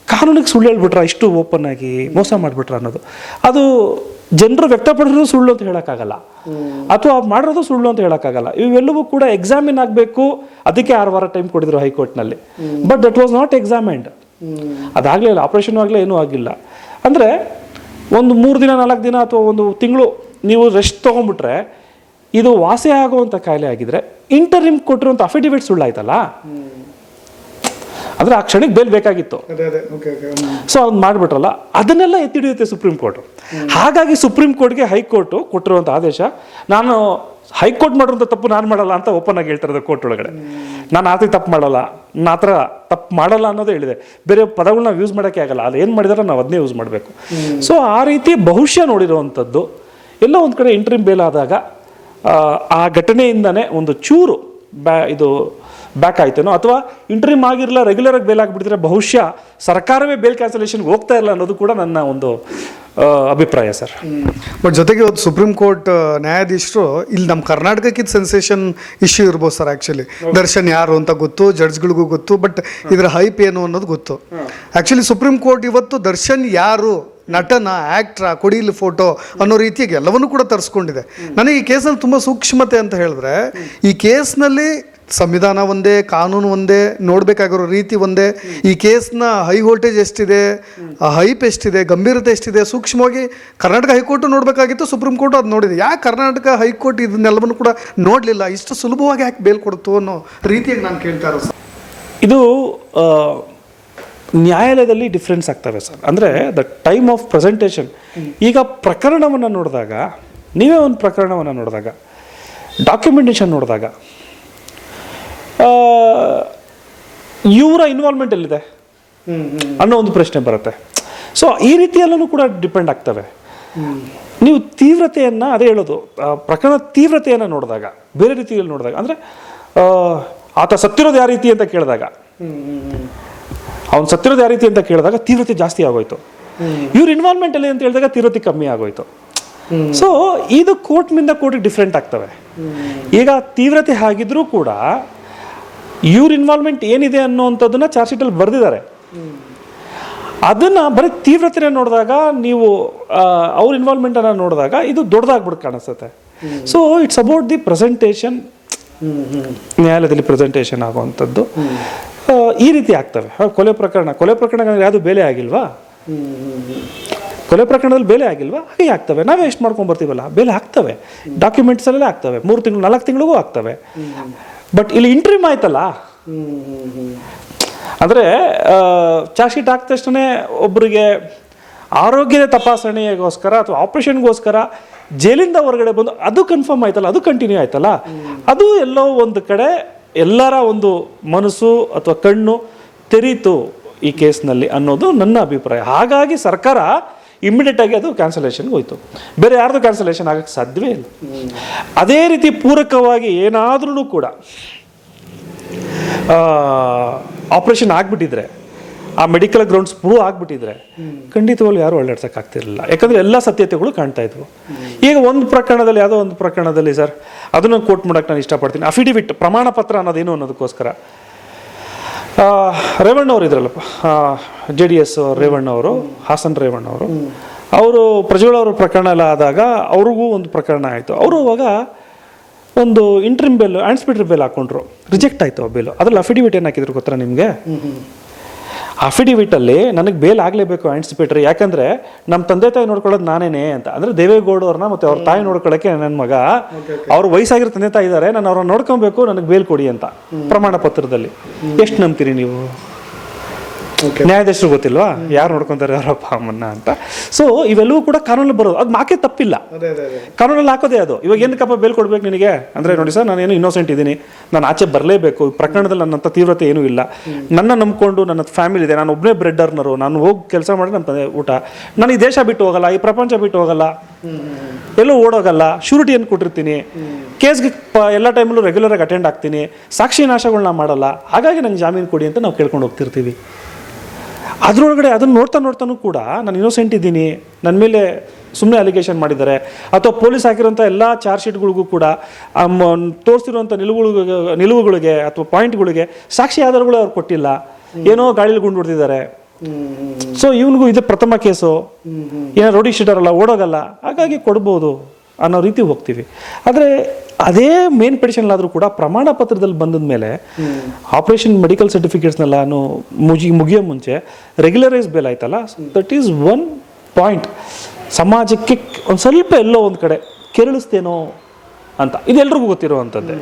ಕಾನೂನಿಗೆ ಸುಳ್ಳು ಹೇಳ್ಬಿಟ್ರ, ಇಷ್ಟು ಓಪನ್ ಆಗಿ ಮೋಸ ಮಾಡಿಬಿಟ್ರ ಅನ್ನೋದು. ಅದು ಜನರು ವ್ಯಕ್ತಪಡಿರೋದು ಸುಳ್ಳು ಅಂತ ಹೇಳೋಕ್ಕಾಗಲ್ಲ, ಅಥವಾ ಮಾಡಿರೋದು ಸುಳ್ಳು ಅಂತ ಹೇಳೋಕ್ಕಾಗಲ್ಲ. ಇವೆಲ್ಲವೂ ಕೂಡ ಎಕ್ಸಾಮಿನ್ ಆಗಬೇಕು. ಅದಕ್ಕೆ 6 ವಾರ ಟೈಮ್ ಕೊಟ್ಟಿದ್ರು ಹೈಕೋರ್ಟ್ನಲ್ಲಿ. But that was not examined. ಅದಾಗಲಿಲ್ಲ, ಆಪ್ರೇಷನ್ ಆಗಲೇ ಏನೂ ಆಗಿಲ್ಲ. ಅಂದರೆ ಒಂದು 3 ದಿನ 4 ದಿನ ಅಥವಾ ಒಂದು ತಿಂಗಳು ನೀವು ರೆಸ್ಟ್ ತೊಗೊಂಡ್ಬಿಟ್ರೆ ಇದು ವಾಸಿ ಆಗುವಂಥ ಕಾಯಿಲೆ ಆಗಿದ್ರೆ ಇಂಟರಿಮ್ ಕೊಟ್ಟಿರುವಂಥ ಅಫಿಡವಿಟ್ ಸುಳ್ಳಾಯ್ತಲ್ಲ. ಅಂದರೆ ಆ ಕ್ಷಣಕ್ಕೆ ಬೇಲ್ ಬೇಕಾಗಿತ್ತು, ಸೊ ಅವ್ನು ಮಾಡಿಬಿಟ್ರಲ್ಲ, ಅದನ್ನೆಲ್ಲ ಎತ್ತಿಡಿಯುತ್ತೆ ಸುಪ್ರೀಂ ಕೋರ್ಟ್. ಹಾಗಾಗಿ ಸುಪ್ರೀಂ ಕೋರ್ಟ್ಗೆ ಹೈಕೋರ್ಟು ಕೊಟ್ಟಿರುವಂಥ ಆದೇಶ, ನಾನು ಹೈಕೋರ್ಟ್ ಮಾಡಿರುವಂಥ ತಪ್ಪು ನಾನು ಮಾಡಲ್ಲ ಅಂತ ಓಪನ್ ಆಗಿ ಹೇಳ್ತಾರೆ ಕೋರ್ಟ್ ಒಳಗಡೆ. ನಾನು ಆ ರೀತಿ ತಪ್ಪು ಮಾಡಲ್ಲ, ನಾನು ಆ ಥರ ತಪ್ಪು ಮಾಡಲ್ಲ ಅನ್ನೋದೇ ಹೇಳಿದೆ. ಬೇರೆ ಪದಗಳನ್ನ ಯೂಸ್ ಮಾಡೋಕ್ಕೆ ಆಗಲ್ಲ, ಅದು ಏನು ಮಾಡಿದಾರೆ ನಾವು ಅದನ್ನೇ ಯೂಸ್ ಮಾಡಬೇಕು. ಸೊ ಆ ರೀತಿ ಬಹುಶಃ ನೋಡಿರುವಂಥದ್ದು ಎಲ್ಲ ಒಂದು ಕಡೆ ಇಂಟ್ರಿಮ್ ಬೇಲ್ ಆದಾಗ ಆ ಘಟನೆಯಿಂದನೇ ಒಂದು ಚೂರು ಇದು ಬ್ಯಾಕ್ ಆಯ್ತೇನೋ, ಅಥವಾ ಇಂಟ್ರಿಮ್ ಆಗಿರಲ್ಲ ರೆಗ್ಯುಲರ್ ಆಗಿ ಬೇಲ್ ಆಗಿಬಿಟ್ಟಿದ್ರೆ ಬಹುಶಃ ಸರ್ಕಾರವೇ ಬೇಲ್ ಕ್ಯಾನ್ಸಲೇಷನ್ಗೆ ಹೋಗ್ತಾ ಇಲ್ಲ ಅನ್ನೋದು ಕೂಡ ನನ್ನ ಒಂದು ಅಭಿಪ್ರಾಯ ಸರ್. ಬಟ್ ಜೊತೆಗೆ ಇವತ್ತು ಸುಪ್ರೀಂ ಕೋರ್ಟ್ ನ್ಯಾಯಾಧೀಶರು ಇಲ್ಲಿ ನಮ್ಮ ಕರ್ನಾಟಕಕ್ಕಿದ್ ಸೆನ್ಸೇಷನ್ ಇಶ್ಯೂ ಇರ್ಬೋದು ಸರ್. ಆ್ಯಕ್ಚುಲಿ ದರ್ಶನ್ ಯಾರು ಅಂತ ಗೊತ್ತು, ಜಡ್ಜ್ಗಳಿಗೂ ಗೊತ್ತು, ಬಟ್ ಇದರ ಹೈಪ್ ಏನು ಅನ್ನೋದು ಗೊತ್ತು. ಆ್ಯಕ್ಚುಲಿ ಸುಪ್ರೀಂ ಕೋರ್ಟ್ ಇವತ್ತು ದರ್ಶನ್ ಯಾರು, ನಟನ, ಆ್ಯಕ್ಟ್ರಾ, ಕೊಡಿಲಿ ಫೋಟೋ ಅನ್ನೋ ರೀತಿಯಾಗಿ ಎಲ್ಲವನ್ನೂ ಕೂಡ ತರಿಸ್ಕೊಂಡಿದೆ. ನನಗೆ ಈ ಕೇಸಲ್ಲಿ ತುಂಬ ಸೂಕ್ಷ್ಮತೆ ಅಂತ ಹೇಳಿದ್ರೆ, ಈ ಕೇಸ್ನಲ್ಲಿ ಸಂವಿಧಾನ ಒಂದೇ, ಕಾನೂನು ಒಂದೇ, ನೋಡಬೇಕಾಗಿರೋ ರೀತಿ ಒಂದೇ, ಈ ಕೇಸ್ನ ಹೈ ವೋಲ್ಟೇಜ್ ಎಷ್ಟಿದೆ, ಹೈಪ್ ಎಷ್ಟಿದೆ, ಗಂಭೀರತೆ ಎಷ್ಟಿದೆ, ಸೂಕ್ಷ್ಮವಾಗಿ ಕರ್ನಾಟಕ ಹೈಕೋರ್ಟು ನೋಡಬೇಕಾಗಿತ್ತು, ಸುಪ್ರೀಂ ಕೋರ್ಟು ಅದು ನೋಡಿದೆ. ಯಾಕೆ ಕರ್ನಾಟಕ ಹೈಕೋರ್ಟ್ ಇದನ್ನೆಲ್ಲವನ್ನು ಕೂಡ ನೋಡಲಿಲ್ಲ, ಇಷ್ಟು ಸುಲಭವಾಗಿ ಯಾಕೆ ಬೇಲ್ ಕೊಡ್ತು ಅನ್ನೋ ರೀತಿಯಾಗಿ ನಾನು ಕೇಳ್ತಾ ಇರೋದು. ಇದು ನ್ಯಾಯಾಲಯದಲ್ಲಿ ಡಿಫ್ರೆನ್ಸ್ ಆಗ್ತವೆ ಸರ್. ಅಂದರೆ ದ ಟೈಮ್ ಆಫ್ ಪ್ರೆಸೆಂಟೇಷನ್. ಈಗ ಪ್ರಕರಣವನ್ನು ನೋಡಿದಾಗ, ನೀವೇ ಒಂದು ಪ್ರಕರಣವನ್ನು ನೋಡಿದಾಗ, ಡಾಕ್ಯುಮೆಂಟೇಷನ್ ನೋಡಿದಾಗ ಇವರ ಇನ್ವಾಲ್ವ್ಮೆಂಟ್ ಎಲ್ಲಿದೆ ಅನ್ನೋ ಒಂದು ಪ್ರಶ್ನೆ ಬರುತ್ತೆ. ಸೊ ಈ ರೀತಿಯಲ್ಲೂ ಕೂಡ ಡಿಪೆಂಡ್ ಆಗ್ತವೆ. ನೀವು ತೀವ್ರತೆಯನ್ನು, ಅದೇ ಹೇಳೋದು, ಪ್ರಕರಣ ತೀವ್ರತೆಯನ್ನು ನೋಡಿದಾಗ, ಬೇರೆ ರೀತಿಯಲ್ಲಿ ನೋಡಿದಾಗ, ಅಂದರೆ ಆತ ಸತ್ತಿರೋದು ಯಾವ ರೀತಿ ಅಂತ ಕೇಳಿದಾಗ, ಅವ್ನು ಸತ್ತಿರೋದು ಯಾವ ರೀತಿ ಅಂತ ಕೇಳಿದಾಗ ತೀವ್ರತೆ ಜಾಸ್ತಿ ಆಗೋಯ್ತು. ಇವ್ರ ಇನ್ವಾಲ್ವ್ಮೆಂಟ್ ಎಲ್ಲಿ ಅಂತ ಹೇಳಿದಾಗ ತೀವ್ರತೆ ಕಮ್ಮಿ ಆಗೋಯ್ತು. ಸೊ ಇದು ಕೋರ್ಟ್ನಿಂದ ಕೋರ್ಟಿಗೆ ಡಿಫ್ರೆಂಟ್ ಆಗ್ತವೆ. ಈಗ ತೀವ್ರತೆ ಆಗಿದ್ರೂ ಕೂಡ ಇವ್ರ ಇನ್ವಾಲ್ವ್ಮೆಂಟ್ ಏನಿದೆ ಅನ್ನೋವಂಥದ್ದನ್ನ ಚಾರ್ಜ್ ಶೀಟಲ್ಲಿ ಬರೆದಿದ್ದಾರೆ. ಅದನ್ನು ಬರೀ ತೀವ್ರತೆನ ನೋಡಿದಾಗ, ನೀವು ಅವ್ರ ಇನ್ವಾಲ್ವ್ಮೆಂಟನ್ನು ನೋಡಿದಾಗ ಇದು ದೊಡ್ಡದಾಗ್ಬಿಟ್ಟು ಕಾಣಿಸುತ್ತೆ. So it's about the presentation, ನ್ಯಾಯಾಲಯದಲ್ಲಿ ಪ್ರೆಸೆಂಟೇಷನ್ ಆಗುವಂಥದ್ದು ಈ ರೀತಿ ಆಗ್ತವೆ. ಕೊಲೆ ಪ್ರಕರಣ ಯಾವುದು ಬೇಲೆ ಆಗಿಲ್ವಾ, ಕೊಲೆ ಪ್ರಕರಣದಲ್ಲಿ ಬೇಲೆ ಆಗಿಲ್ವಾ, ಹಾಗೆ ಆಗ್ತವೆ. ನಾವೇ ಎಷ್ಟು ಮಾಡ್ಕೊಂಡು ಬರ್ತೀವಲ್ಲ, ಬೇಲೆ ಆಗ್ತವೆ, ಡಾಕ್ಯುಮೆಂಟ್ಸಲ್ಲೇ ಆಗ್ತವೆ, 3 ತಿಂಗಳು 4 ತಿಂಗಳಿಗೂ ಆಗ್ತವೆ. ಬಟ್ ಇಲ್ಲಿ ಇಂಟ್ರಿಮ್ ಆಯ್ತಲ್ಲ, ಅಂದರೆ ಚಾರ್ಜ್ ಶೀಟ್ ಹಾಕಿದ ತಕ್ಷಣ ಒಬ್ಬರಿಗೆ ಆರೋಗ್ಯದ ತಪಾಸಣೆಗೋಸ್ಕರ ಅಥವಾ ಆಪ್ರೇಷನ್ಗೋಸ್ಕರ ಜೈಲಿಂದ ಹೊರಗಡೆ ಬಂದು ಅದು ಕನ್ಫರ್ಮ್ ಆಯ್ತಲ್ಲ, ಅದು ಕಂಟಿನ್ಯೂ ಆಯ್ತಲ್ಲ, ಅದು ಎಲ್ಲೋ ಒಂದು ಕಡೆ ಎಲ್ಲರ ಒಂದು ಮನಸ್ಸು ಅಥವಾ ಕಣ್ಣು ತೆರೀತು ಈ ಕೇಸ್ನಲ್ಲಿ ಅನ್ನೋದು ನನ್ನ ಅಭಿಪ್ರಾಯ. ಹಾಗಾಗಿ ಸರ್ಕಾರ ಇಮ್ಮಿಡಿಯೇಟ್ ಆಗಿ ಅದು ಕ್ಯಾನ್ಸಲೇಷನ್ಗೆ ಹೋಯ್ತು. ಬೇರೆ ಯಾರ್ದು ಕ್ಯಾನ್ಸಲೇಷನ್ ಆಗಕ್ಕೆ ಸಾಧ್ಯವೇ ಇಲ್ಲ. ಅದೇ ರೀತಿ ಪೂರಕವಾಗಿ ಏನಾದ್ರೂ ಕೂಡ ಆಪರೇಷನ್ ಆಗಿಬಿಟ್ಟಿದ್ರೆ, ಆ ಮೆಡಿಕಲ್ ಗ್ರೌಂಡ್ಸ್ ಪ್ರೂವ್ ಆಗಿಬಿಟ್ಟಿದ್ರೆ ಖಂಡಿತವಾಗ್ಲೂ ಯಾರು ಒಳ್ಳಾಡ್ಸೋಕ್ಕಾಗ್ತಿರಲಿಲ್ಲ. ಯಾಕಂದರೆ ಎಲ್ಲ ಸತ್ಯತೆಗಳು ಕಾಣ್ತಾ ಇದ್ವು. ಈಗ ಒಂದು ಪ್ರಕರಣದಲ್ಲಿ, ಯಾವುದೋ ಒಂದು ಪ್ರಕರಣದಲ್ಲಿ ಸರ್, ಅದನ್ನು ಕೋಟ್ ಮಾಡೋಕ್ಕೆ ನಾನು ಇಷ್ಟಪಡ್ತೀನಿ. ಅಫಿಡವಿಟ್, ಪ್ರಮಾಣ ಪತ್ರ ಅನ್ನೋದೇನು ಅನ್ನೋದಕ್ಕೋಸ್ಕರ ರೇವಣ್ಣವ್ರು ಇದ್ರಲ್ಲಪ್ಪ, JDS ರೇವಣ್ಣವರು, ಹಾಸನ್ ರೇವಣ್ಣವರು, ಅವರು ಪ್ರಜ್ವಲ್ ಪ್ರಕರಣ ಎಲ್ಲ ಆದಾಗ ಅವ್ರಿಗೂ ಒಂದು ಪ್ರಕರಣ ಆಯಿತು. ಅವರು ಅವಾಗ ಒಂದು ಇಂಟ್ರಿಮ್ ಬೇಲ್, ಆನ್ಸ್ಪಿಟರ್ ಬೇಲ್ ಹಾಕೊಂಡ್ರು, ರಿಜೆಕ್ಟ್ ಆಯಿತು ಆ ಬೇಲು. ಅದ್ರಲ್ಲಿ ಅಫಿಡವಿಟ್ ಏನು ಹಾಕಿದ್ರು ಗೊತ್ತಾ ನಿಮಗೆ? ಅಫಿಡವಿಟಲ್ಲಿ ನನಗೆ ಬೇಲ್ ಆಗಲೇಬೇಕು ಆಂಟಿಸಿಪೇಟರಿ, ಯಾಕಂದರೆ ನಮ್ಮ ತಂದೆ ತಾಯಿ ನೋಡ್ಕೊಳ್ಳೋದು ನಾನೇನೆ ಅಂತ. ಅಂದರೆ ದೇವೇಗೌಡ ಅವ್ರನ್ನ ಮತ್ತು ಅವ್ರ ತಾಯಿ ನೋಡ್ಕೊಳ್ಳೋಕ್ಕೆ ನನ್ನ ಮಗ, ಅವ್ರ ವಯಸ್ಸಾಗಿರೋ ತಂದೆ ತಾಯಿ ಇದ್ದಾರೆ, ನಾನು ಅವ್ರನ್ನ ನೋಡ್ಕೊಬೇಕು, ನನಗೆ ಬೇಲ್ ಕೊಡಿ ಅಂತ ಪ್ರಮಾಣ ಪತ್ರದಲ್ಲಿ. ಎಷ್ಟು ನಂಬ್ತೀರಿ ನೀವು? ನ್ಯಾಯಾಧೀಶರು ಗೊತ್ತಿಲ್ವಾ ಯಾರು ನೋಡ್ಕೊಂತಾರೆ ಅವರ ಅಪ್ಪ ಅಮ್ಮನ್ನ ಅಂತ. ಸೊ ಇವೆಲ್ಲವೂ ಕೂಡ ಕಾನೂನಲ್ಲಿ ಬರೋದು, ಅದು ಮಾಕೆ ತಪ್ಪಿಲ್ಲ, ಕಾನೂನಲ್ಲಿ ಹಾಕೋದೇ ಅದು. ಇವಾಗ ಏನಕ್ಕಪ್ಪ ಬೇಲ್ ಕೊಡ್ಬೇಕು ನಿನಗೆ ಅಂದರೆ, ನೋಡಿ ಸರ್, ನಾನೇನು ಇನ್ನೋಸೆಂಟ್ ಇದ್ದೀನಿ, ನಾನು ಆಚೆ ಬರಲೇಬೇಕು, ಪ್ರಕರಣದಲ್ಲಿ ನನ್ನಂಥ ತೀವ್ರತೆ ಏನೂ ಇಲ್ಲ, ನನ್ನ ನಂಬ್ಕೊಂಡು ನನ್ನ ಫ್ಯಾಮಿಲಿ ಇದೆ, ನಾನು ಒಬ್ಬನೇ ಬ್ರೆಡ್ ಅರ್ನರು, ನಾನು ಹೋಗಿ ಕೆಲಸ ಮಾಡಿ ನಮ್ಮ ತಂದೆ ಊಟ, ನಾನು ಈ ದೇಶ ಬಿಟ್ಟು ಹೋಗಲ್ಲ, ಈ ಪ್ರಪಂಚ ಬಿಟ್ಟು ಹೋಗಲ್ಲ, ಎಲ್ಲೂ ಓಡೋಗಲ್ಲ, ಶ್ಯೂರಿಟಿ ಏನು ಕೊಟ್ಟಿರ್ತೀನಿ, ಕೇಸ್ಗೆ ಎಲ್ಲ ಟೈಮಲ್ಲೂ ರೆಗ್ಯುಲರಾಗಿ ಅಟೆಂಡ್ ಆಗ್ತೀನಿ, ಸಾಕ್ಷಿ ನಾಶಗಳನ್ನ ಮಾಡಲ್ಲ, ಹಾಗಾಗಿ ನಂಗೆ ಜಾಮೀನು ಕೊಡಿ ಅಂತ ನಾವು ಕೇಳ್ಕೊಂಡು ಹೋಗ್ತಿರ್ತೀವಿ. ಅದರೊಳಗಡೆ ಅದನ್ನು ನೋಡ್ತಾನೂ ಕೂಡ ನಾನು ಇನ್ನೋಸೆಂಟ್ ಇದ್ದೀನಿ, ನನ್ನ ಮೇಲೆ ಸುಮ್ಮನೆ ಅಲಿಗೇಷನ್ ಮಾಡಿದ್ದಾರೆ, ಅಥವಾ ಪೊಲೀಸ್ ಹಾಕಿರೋಂಥ ಎಲ್ಲ ಚಾರ್ಜ್ ಶೀಟ್ಗಳಿಗೂ ಕೂಡ ತೋರಿಸಿರುವಂಥ ನಿಲುವುಗಳಿಗೆ ಅಥವಾ ಪಾಯಿಂಟ್ಗಳಿಗೆ ಸಾಕ್ಷಿ ಆಧಾರಗಳು ಅವ್ರು ಕೊಟ್ಟಿಲ್ಲ, ಏನೋ ಗಾಳಿಲಿ ಗುಂಡು ಹೊಡೆದಿದ್ದಾರೆ. ಸೊ ಇವನಿಗೂ ಇದು ಪ್ರಥಮ ಕೇಸು, ಏನೋ ರೋಡಿ ಶೀಟರ್ ಅಲ್ಲ, ಓಡೋಗಲ್ಲ, ಹಾಗಾಗಿ ಕೊಡ್ಬೋದು ಅನ್ನೋ ರೀತಿ ಹೋಗ್ತೀವಿ. ಆದರೆ ಅದೇ ಮೇನ್ ಪಿಟಿಷನ್ಲಾದರೂ ಕೂಡ ಪ್ರಮಾಣ ಪತ್ರದಲ್ಲಿ ಬಂದ ಮೇಲೆ ಆಪರೇಷನ್ ಮೆಡಿಕಲ್ ಸರ್ಟಿಫಿಕೇಟ್ಸ್ನೆಲ್ಲ ಮುಗಿಯೋ ಮುಂಚೆ ರೆಗ್ಯುಲರೈಸ್ ಬೇಲ್ ಆಯ್ತಲ್ಲ, ದಟ್ ಈಸ್ ಒನ್ ಪಾಯಿಂಟ್ ಸಮಾಜಕ್ಕೆ ಒಂದು ಸ್ವಲ್ಪ ಎಲ್ಲೋ ಒಂದು ಕಡೆ ಕೆರಳಿಸ್ತೇನೋ ಅಂತ. ಇದೆಲ್ರಿಗೂ ಗೊತ್ತಿರೋವಂಥದ್ದೇ.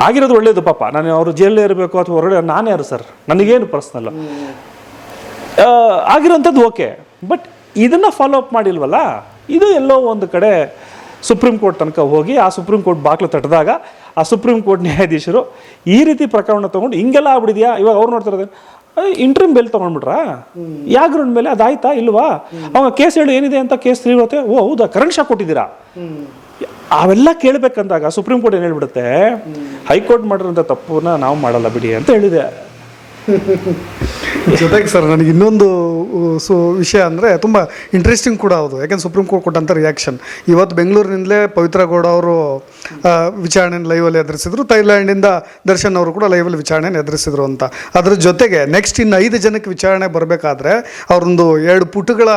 ಆಗಿರೋದು ಒಳ್ಳೇದು ಪಾಪ, ನಾನು ಅವರು ಜೈಲಲ್ಲೇ ಇರಬೇಕು ಅಥವಾ ಹೊರಗಡೆ, ನಾನು ಯಾರು ಸರ್, ನನಗೇನು ಪರ್ಸ್ನಲ್ಲ, ಆಗಿರೋಂಥದ್ದು ಓಕೆ. ಬಟ್ ಇದನ್ನು ಫಾಲೋ ಅಪ್ ಮಾಡಿಲ್ವಲ್ಲ, ಇದು ಎಲ್ಲೋ ಒಂದು ಕಡೆ ಸುಪ್ರೀಂ ಕೋರ್ಟ್ ತನಕ ಹೋಗಿ, ಆ ಸುಪ್ರೀಂ ಕೋರ್ಟ್ ಬಾಗಿಲು ತಟ್ಟಿದಾಗ ಆ ಸುಪ್ರೀಂ ಕೋರ್ಟ್ ನ್ಯಾಯಾಧೀಶರು ಈ ರೀತಿ ಪ್ರಕರಣ ತೊಗೊಂಡು ಹಿಂಗೆಲ್ಲ ಆಗ್ಬಿಡಿದ್ಯಾ, ಇವಾಗ ಅವ್ರು ನೋಡ್ತಿರೋದು ಇಂಟ್ರಿಮ್ ಬೇಲ್ ತೊಗೊಂಡ್ಬಿಟ್ರಾ, ಯಾವ ಗ್ರೌಂಡ್ ಮೇಲೆ, ಅದಾಯ್ತಾ ಇಲ್ವಾ, ಅವಾಗ ಕೇಸ್ ಹೇಳಿ ಏನಿದೆ ಅಂತ ಕೇಸ್ 3 ಓ ಹೌದಾ, ಕರೆಂಟ್ ಶಾಕ್ ಕೊಟ್ಟಿದ್ದೀರಾ, ಅವೆಲ್ಲ ಕೇಳಬೇಕಂದಾಗ ಸುಪ್ರೀಂ ಕೋರ್ಟ್ ಏನು ಹೇಳ್ಬಿಡುತ್ತೆ, ಹೈಕೋರ್ಟ್ ಮಾಡಿರೋಂಥ ತಪ್ಪನ್ನ ನಾವು ಮಾಡಲ್ಲ ಬಿಡಿ ಅಂತ ಹೇಳಿದೆ. ಜೊತೆಗೆ ಸರ್ ನನಗೆ ಇನ್ನೊಂದು ವಿಷಯ ಅಂದರೆ ತುಂಬ ಇಂಟ್ರೆಸ್ಟಿಂಗ್ ಕೂಡ ಹೌದು, ಯಾಕೆಂದ್ರೆ ಸುಪ್ರೀಂ ಕೋರ್ಟ್ ಕೊಟ್ಟಂಥ ರಿಯಾಕ್ಷನ್. ಇವತ್ತು ಬೆಂಗಳೂರಿನಿಂದಲೇ ಪವಿತ್ರ ಗೌಡ ಅವರು ವಿಚಾರಣೆಯನ್ನು ಲೈವಲ್ಲಿ ಎದುರಿಸಿದ್ರು, ಥೈಲ್ಯಾಂಡಿಂದ ದರ್ಶನ್ ಅವರು ಕೂಡ ಲೈವಲ್ಲಿ ವಿಚಾರಣೆಯನ್ನು ಎದುರಿಸಿದ್ರು ಅಂತ. ಅದ್ರ ಜೊತೆಗೆ ನೆಕ್ಸ್ಟ್ ಇನ್ನು 5 ಜನಕ್ಕೆ ವಿಚಾರಣೆ ಬರಬೇಕಾದ್ರೆ ಅವರೊಂದು 2 ಪುಟಗಳ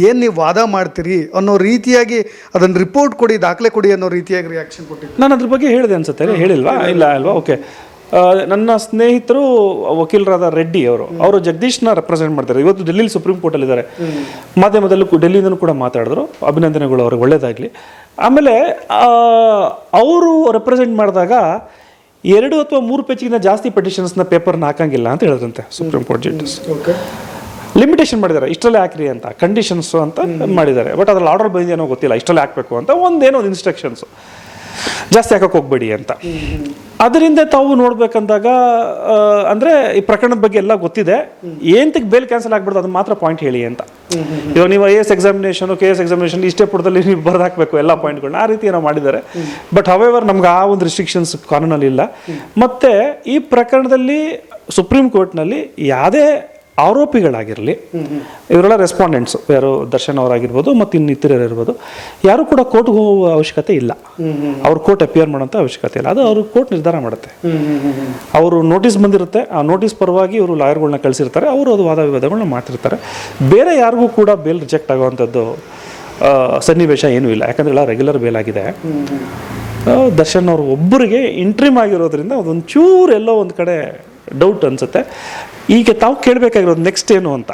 ಏನು ನೀವು ವಾದ ಮಾಡ್ತೀರಿ ಅನ್ನೋ ರೀತಿಯಾಗಿ ಅದನ್ನು ರಿಪೋರ್ಟ್ ಕೊಡಿ, ದಾಖಲೆ ಕೊಡಿ ಅನ್ನೋ ರೀತಿಯಾಗಿ ರಿಯಾಕ್ಷನ್ ಕೊಟ್ಟಿದ್ದು. ನಾನು ಅದ್ರ ಬಗ್ಗೆ ಹೇಳಿದೆ ಅನ್ಸುತ್ತೆ, ಹೇಳಿಲ್ವಾ? ಇಲ್ಲ ಅಲ್ವಾ? ಓಕೆ. ನನ್ನ ಸ್ನೇಹಿತರು ವಕೀಲರಾದ ರೆಡ್ಡಿ ಅವರು ಜಗದೀಶ್ನ ರೆಪ್ರೆಸೆಂಟ್ ಮಾಡ್ತಾರೆ. ಇವತ್ತು ಡೆಲ್ಲಿಲಿ ಸುಪ್ರೀಂ ಕೋರ್ಟಲ್ಲಿ ಇದ್ದಾರೆ. ಮಾಧ್ಯಮದಲ್ಲೂ ಡೆಲ್ಲಿಯಿಂದನೂ ಕೂಡ ಮಾತಾಡಿದ್ರು. ಅಭಿನಂದನೆಗಳು, ಅವ್ರಿಗೆ ಒಳ್ಳೇದಾಗಲಿ. ಆಮೇಲೆ ಅವರು ರೆಪ್ರೆಸೆಂಟ್ ಮಾಡಿದಾಗ 2 ಅಥವಾ 3 ಪೇಜಿಗಿಂತ ಜಾಸ್ತಿ ಪೆಟಿಷನ್ಸ್ನ ಪೇಪರ್ನ ಹಾಕಂಗಿಲ್ಲ ಅಂತ ಹೇಳಿದ್ರಂತೆ ಸುಪ್ರೀಂ ಕೋರ್ಟ್ ಜಡ್ಜಸ್. ಲಿಮಿಟೇಷನ್ ಮಾಡಿದ್ದಾರೆ, ಇಷ್ಟರಲ್ಲೇ ಹಾಕ್ರಿ ಅಂತ, ಕಂಡೀಷನ್ಸು ಅಂತ ಮಾಡಿದ್ದಾರೆ. ಬಟ್ ಅದ್ರಲ್ಲಿ ಆರ್ಡರ್ ಬಂದೇನೋ ಗೊತ್ತಿಲ್ಲ, ಇಷ್ಟರಲ್ಲೇ ಹಾಕಬೇಕು ಅಂತ ಒಂದು ಇನ್ಸ್ಟ್ರಕ್ಷನ್ಸು, ಜಾಸ್ತಿ ಹಾಕಕ್ಕೆ ಹೋಗ್ಬೇಡಿ ಅಂತ. ಅದರಿಂದ ತಾವು ನೋಡ್ಬೇಕಂದಾಗ ಅಂದರೆ ಈ ಪ್ರಕರಣದ ಬಗ್ಗೆ ಎಲ್ಲ ಗೊತ್ತಿದೆ, ಏನಂತಕ್ಕೆ ಬೇಲ್ ಕ್ಯಾನ್ಸಲ್ ಆಗ್ಬಿಡ್ದು ಅದನ್ನ ಮಾತ್ರ ಪಾಯಿಂಟ್ ಹೇಳಿ ಅಂತ. ಇವಾಗ ನೀವು IAS ಎಕ್ಸಾಮಿನೇಷನ್, KS ಎಕ್ಸಾಮಿನೇಷನ್ ಇಷ್ಟೇ ಪುಟದಲ್ಲಿ ನೀವು ಬರೆದು ಹಾಕಬೇಕು ಎಲ್ಲ ಪಾಯಿಂಟ್ಗಳನ್ನ, ಆ ರೀತಿ ಏನೋ ಮಾಡಿದ್ದಾರೆ. ಬಟ್ ಹವೆವರ್ ನಮ್ಗೆ ಆ ಒಂದು ರಿಸ್ಟ್ರಿಕ್ಷನ್ಸ್ ಕಾನೂನಲ್ಲಿ ಇಲ್ಲ. ಮತ್ತು ಈ ಪ್ರಕರಣದಲ್ಲಿ ಸುಪ್ರೀಂ ಕೋರ್ಟ್ನಲ್ಲಿ ಯಾವುದೇ ಆರೋಪಿಗಳಾಗಿರಲಿ, ಇವರೆಲ್ಲ ರೆಸ್ಪಾಂಡೆಂಟ್ಸು, ಯಾರು ದರ್ಶನ್ ಅವರಾಗಿರ್ಬೋದು ಮತ್ತು ಇನ್ನಿತರರು ಇರ್ಬೋದು, ಯಾರು ಕೂಡ ಕೋರ್ಟ್ಗೆ ಹೋಗುವ ಅವಶ್ಯಕತೆ ಇಲ್ಲ. ಅವ್ರು ಕೋರ್ಟ್ ಅಪಿಯರ್ ಮಾಡೋಂಥ ಅವಶ್ಯಕತೆ ಇಲ್ಲ, ಅದು ಅವರು ಕೋರ್ಟ್ ನಿರ್ಧಾರ ಮಾಡುತ್ತೆ. ಅವರು ನೋಟಿಸ್ ಬಂದಿರುತ್ತೆ, ಆ ನೋಟಿಸ್ ಪರವಾಗಿ ಇವರು ಲಾಯರ್ಗಳನ್ನ ಕಳಿಸಿರ್ತಾರೆ, ಅವರು ಅದು ವಾದ ವಿವಾದಗಳನ್ನ ಮಾಡ್ತಿರ್ತಾರೆ. ಬೇರೆ ಯಾರಿಗೂ ಕೂಡ ಬೇಲ್ ರಿಜೆಕ್ಟ್ ಆಗುವಂಥದ್ದು ಸನ್ನಿವೇಶ ಏನೂ ಇಲ್ಲ, ಯಾಕಂದ್ರೆ ಎಲ್ಲ ರೆಗ್ಯುಲರ್ ಬೇಲ್ ಆಗಿದೆ. ದರ್ಶನ್ ಅವರು ಒಬ್ಬರಿಗೆ ಇಂಟ್ರಿಮ್ ಆಗಿರೋದ್ರಿಂದ ಅದೊಂಚೂರು ಎಲ್ಲೋ ಒಂದು ಕಡೆ ಡೌಟ್ ಅನಿಸುತ್ತೆ. ಈಗ ತಾವು ಕೇಳಬೇಕಾಗಿರೋದು ನೆಕ್ಸ್ಟ್ ಏನು ಅಂತ.